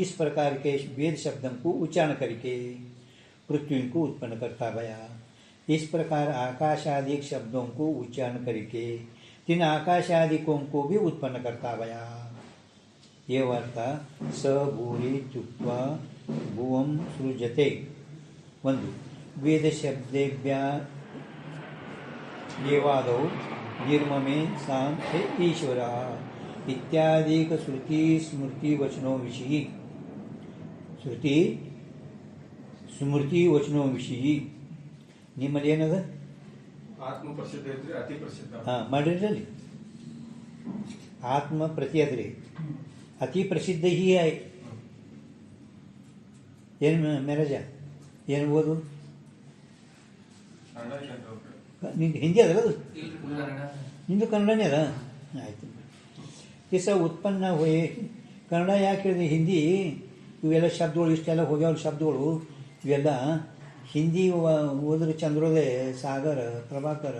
इस प्रकार के वेद शब्दों को उच्चारण करके पृथ्वी को उत्पन्न करता गया. इस प्रकार आकाशादि शब्दों को उच्चारण करके तीन आकाशादिकों को भी उत्पन्न करता गया. ये वार्ता स भूरि चुक्त्वा भुवं सृजते. ಒಂದು ವೇದ ಶಬ್ದೇಭ್ಯ ಏವಾದೌ ನಿರ್ಮಮೆ ಸಾಂ ಈಶ್ವರ ಇತ್ಯಾದಿಕ ಶ್ರುತಿ ಸ್ಮೃತಿ ವಚನೋ ವಿಷಯಿ. ಶ್ರುತಿ ಸ್ಮೃತಿ ವಚನೋ ವಿಷಯಿ. ನಿಮ್ಮಲ್ಲಿ ಏನದ ಆತ್ಮ ಪ್ರಸಿದ್ಧ ಇದ್ರೆ ಅತಿ ಪ್ರಸಿದ್ಧ. ಹಾಂ ಮಾಡಿರಲಿ. ಆತ್ಮ ಪ್ರತಿ ಅದ್ರಿ ಅತಿ ಪ್ರಸಿದ್ಧ ಹೀ ಆಯ್. ಏನು ಮೇರಜ ಏನು ಓದು ನಿಂದು ಹಿಂದಿ ಅದಲ್ಲ ಅದು ನಿಂದು ಕನ್ನಡನೇ ಅದ ಆಯಿತು. ಈ ಸಹ ಉತ್ಪನ್ನ ಹೋಯ್ ಕನ್ನಡ ಯಾಕೆ ಹೇಳಿದೆ ಹಿಂದಿ ಇವೆಲ್ಲ ಶಬ್ದಗಳು ಇಷ್ಟೆಲ್ಲ ಹೋಗ್ಯಾವ ಶಬ್ದಗಳು ಇವೆಲ್ಲ ಹಿಂದಿ ಓದ್ರೆ ಚಂದ್ರೋದಯ ಸಾಗರ ಪ್ರಭಾಕರ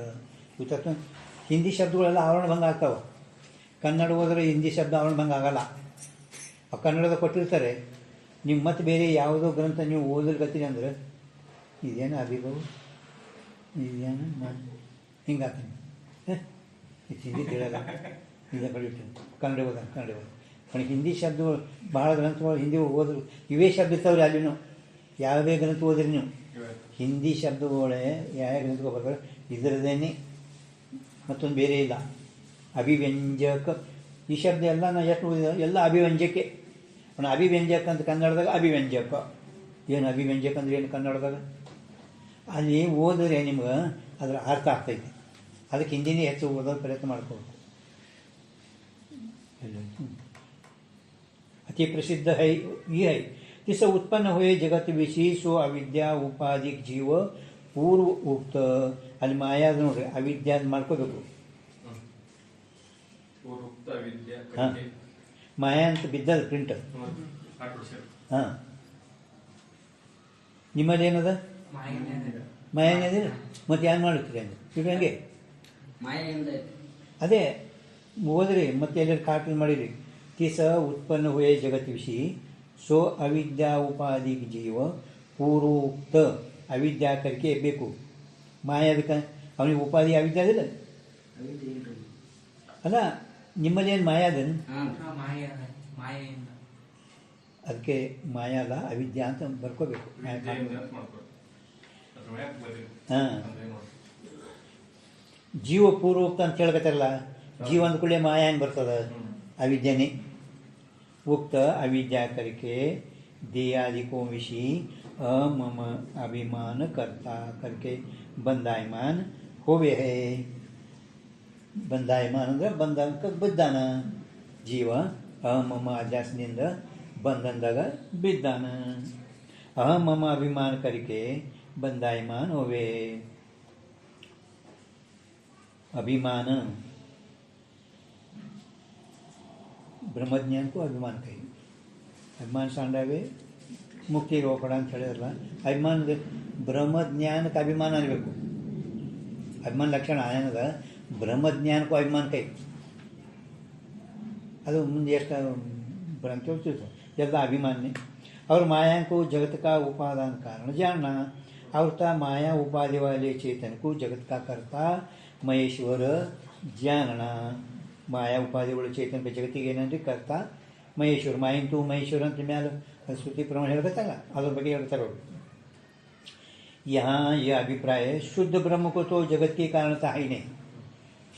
ಇವು ತತ್ವ ಹಿಂದಿ ಶಬ್ದಗಳೆಲ್ಲ ಆವರಣ ಭಂಗ ಆಗ್ತಾವೆ. ಕನ್ನಡ ಹೋದ್ರೆ ಹಿಂದಿ ಶಬ್ದ ಆವರಣ ಭಂಗ ಆಗಲ್ಲ. ಆ ಕನ್ನಡದ ಕೊಟ್ಟಿರ್ತಾರೆ. ನೀವು ಮತ್ತೆ ಬೇರೆ ಯಾವುದೋ ಗ್ರಂಥ ನೀವು ಓದಲ್ಗತ್ತೀರಿ ಅಂದ್ರೆ ಇದೇನು ಅಭಿಭವ ಇದೇನು ಹಿಂಗಾಗ್ತೀನಿ ಇದು ಹಿಂದಿ ತಿಳಿಯಲ್ಲ ಈಗ ಕಳಿಟ್ಟು ಕನ್ನಡ ಓದ पण ಹಿಂದಿ ಶಬ್ದಗಳು ಭಾಳ ಗ್ರಂಥಗಳು ಹಿಂದಿ ಓದ್ರು ಇವೇ ಶಬ್ದ ಇರ್ತಾವ್ರಿ. ಅಲ್ಲಿನೂ ಯಾವುದೇ ಗ್ರಂಥ ಓದ್ರಿ ನೀವು ಹಿಂದಿ ಶಬ್ದಗಳೇ ಯಾವ ಗ್ರಂಥಗಳು ಬರ್ತಾರೆ ಇದರದೇನೆ ಮತ್ತೊಂದು ಬೇರೆ ಇಲ್ಲ. ಅಭಿವ್ಯಂಜಕ ಈ ಶಬ್ದ ಎಲ್ಲ ನಾವು ಎಷ್ಟು ಓದಿದ ಎಲ್ಲ ಅಭಿವ್ಯಂಜಕ್ಕೆ. ಅಭಿವ್ಯಂಜಕ ಅಂತ ಕನ್ನಡದಾಗ ಅಭಿವ್ಯಂಜಕ ಏನು ಅಭಿವ್ಯಂಜಕ ಅಂದ್ರೆ ಏನು ಕನ್ನಡದಾಗ ಅಲ್ಲಿ ಓದಿದ್ರೆ ನಿಮ್ಗೆ ಅದರ ಅರ್ಥ ಆಗ್ತೈತಿ. ಅದಕ್ಕೆ ಹಿಂದಿನೇ ಹೆಚ್ಚು ಓದೋದು ಪ್ರಯತ್ನ ಮಾಡ್ಕೋಬೇಕು. अति प्रसिद्ध है ये है. इससे उत्पन्न हुए जगत विशेष अविद्या उपाधिक जीव पूर्व उक्त ಅಲ್ಲಿ ಮಾಯಾದ ನೋಡ್ರಿ ಅವಿದ್ಯಾದ ಮಾಡ್ಕೋಬೇಕು. ಹಾಂ ಮಾಯಾ ಅಂತ ಬಿದ್ದದ ಪ್ರಿಂಟ್. ಹಾಂ ನಿಮ್ಮಲ್ಲಿ ಏನದ ಮಾಯಾನೇ ಅದಿಲ್ಲ ಮತ್ತೆ ಏನು ಮಾಡುತ್ತೀರಿ ಅಂದ್ರೆ ಈಗ ಹಂಗೆ ಅದೇ ಓದ್ರಿ ಮತ್ತೆ ಎಲ್ಲರೂ ಕಾಟನ್ ಮಾಡಿರಿ. ತಿಸ उत्पन्न हुए जगत विषय सो अविद्या उपाधि जीव पूर्वोक्त अविद्या करके ಬೇಕು. ಮಾಯ ಅದಕ್ಕೆ ಅವನಿಗೆ ಉಪಾಧಿ ಅವಿದ್ಯೆ ಅದಿಲ್ಲ ಅಲ್ಲ. ನಿಮ್ಮಲ್ಲಿ ಏನು ಮಾಯ ಅದನ್ನು ಅದಕ್ಕೆ ಮಾಯ ಅಲ್ಲ ಅವಿದ್ಯಾ ಅಂತ ಬರ್ಕೋಬೇಕು. ಹಾಂ ಜೀವ ಪೂರ್ವೋಕ್ತ ಅಂತ ಹೇಳ್ಕತ್ತಾರಲ್ಲ. ಜೀವ ಅಂದ್ಕೊಳ್ಳೆ ಮಾಯ ಹೆಂಗೆ ಬರ್ತದ अविद्याने उक्त अविद्या करके देयादिको विषय अमम अभिमान करता करके बंधायमान होवे है. बंधायमान ಅಂದ್ರೆ ಬಂಧನಕ್ಕೆ ಬಿದ್ದಾನ ಜೀವ. ಅಮಮ ಅಧ್ಯಾಸದಿಂದ ಬಂಧನದಾಗ ಬಿದ್ದಾನ. ಅಹಮಮ ಅಭಿಮಾನ करके बंधायमान होवे. अभिमान ಬ್ರಹ್ಮಜ್ಞಾನ को ಅಭಿಮಾನ ಕೈ ಅಭಿಮಾನ ಸಾಂಡಾವೆ ಮುಕ್ತಿ ರೋಪಣ ಅಂತ ಹೇಳಿರಲ್ಲ. ಅಭಿಮಾನ ಬ್ರಹ್ಮಜ್ಞಾನಕ್ಕೆ ಅಭಿಮಾನ ಅನ್ಬೇಕು. ಅಭಿಮಾನ ಲಕ್ಷಣ ಏನದ ಬ್ರಹ್ಮಜ್ಞಾನಕ್ಕೂ ಅಭಿಮಾನ ಕೈ ಅದು ಮುಂದೆ ಎಷ್ಟು ಬ್ರಂಥೋರ್ತಿತ್ತು ಎಲ್ಲ ಅಭಿಮಾನ್ಯ. और माया को जगत का उपादान कारण जानना. अवता माया उपाधि वाले चेतन को जगत का कर्ता महेश्वर जानना. ಮಾಯಾ ಉಪಾಧಿಗಳು ಚೇತನ ಜಗತ್ತಿಗೆ ಏನಂದ್ರೆ ಕರ್ತ ಮಹೇಶ್ವರ. ಮಾಯಿಂತು ಮಹೇಶ್ವರ ಅಂತ ಮೇಲೆ ಶ್ರುತಿ ಪ್ರಮಾಣ ಹೇಳ್ಬೇಕಲ್ಲ ಅದ್ರ ಬಗ್ಗೆ ಹೇಳ್ತಾರೆ ಅವರು. यहाँ यह अभिप्राय शुद्ध ब्रह्म को तो जगत के कारणता ही नहीं.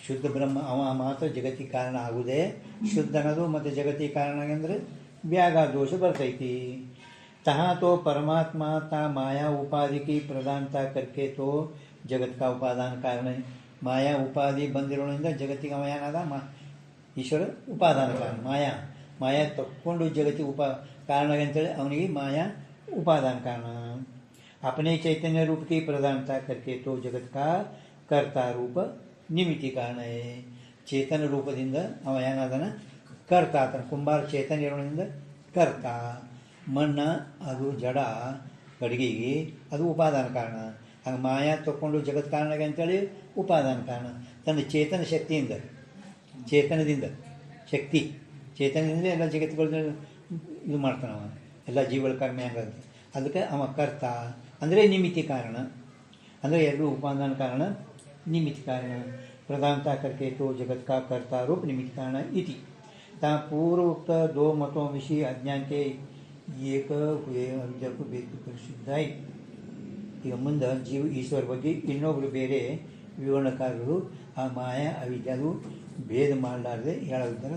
ಶುದ್ಧ ಬ್ರಹ್ಮ ಅವ ಮಾತ್ರ ಜಗತ್ತಿಗೆ ಕಾರಣ ಆಗುವುದೇ. ಶುದ್ಧ ಅನ್ನೋದು ಮತ್ತು ಜಗತ್ತಿಗೆ ಕಾರಣ ಅಂದರೆ ವ್ಯಾಘ ದೋಷ ಬರ್ತೈತಿ. तहाँ तो परमात्मा ता माया उपाधि की प्रधानता करके तो जगत का उपादान कारण है. ಮಾಯಾ ಉಪಾಧಿ ಬಂದಿರೋದ್ರಿಂದ ಜಗತ್ತಿಗೆ ಅವ ಏನಾದ ಈಶ್ವರ ಉಪಾದಾನ ಕಾರಣ. ಮಾಯಾ ತಕ್ಕೊಂಡು ಜಗತ್ತಿಗೆ ಕಾರಣ ಅಂತೇಳಿ ಅವನಿಗೆ ಮಾಯಾ ಉಪಾದಾನ ಕಾರಣ. अपने चैतन्य रूप की प्रधानता करके तो जगत का कर्ता रूप निमित्ति ಕಾರಣ. ಚೇತನ ರೂಪದಿಂದ ಅವ ಏನಾದನ ಕರ್ತ ಆತನ. ಕುಂಬಾರ ಚೇತನ ಇರೋದ್ರಿಂದ ಕರ್ತ. ಮಣ್ಣ ಅದು ಜಡ ಕಡೆಗೆಗೆ ಅದು ಉಪಾದಾನ ಕಾರಣ. ಹಾಗೆ ಮಾಯಾ ತಗೊಂಡು ಜಗತ್ ಕಾರಣಗೆ ಅಂತೇಳಿ ಉಪಾದಾನ ಕಾರಣ. ತನ್ನ ಚೇತನದಿಂದ ಶಕ್ತಿ ಚೇತನದಿಂದ ಎಲ್ಲ ಜಗತ್ತುಗಳನ್ನ ಇದು ಮಾಡ್ತಾನವ, ಎಲ್ಲ ಜೀವಗಳ ಕರ್ಮ ಹೆಂಗಾಗುತ್ತೆ. ಅದಕ್ಕೆ ಅವ ಕರ್ತ ಅಂದರೆ ನಿಮಿತ್ತಿ ಕಾರಣ, ಅಂದರೆ ಎರಡು ಉಪಾದಾನ ಕಾರಣ निमित्त कारण प्रधानता करके तो जगत का कर्ता रूप निमित्त कारण इति ता पूर्वोक्त दो मतों विषय अज्ञान के एक हुए अविद्या को भेद ಪ್ರಸಿದ್ಧಾಯಿ. ಈಗ ಮುಂದೆ ಜೀವ ಈಶ್ವರ ಬಗ್ಗೆ ಇನ್ನೊಬ್ಬರು ಬೇರೆ ವಿವರಣಕಾರರು ಆ ಮಾಯಾ ಅವಿದ್ಯಾದು ಭೇದ ಮಾಡಲಾರದೆ ಹೇಳೋದಿದ್ದಾರೆ.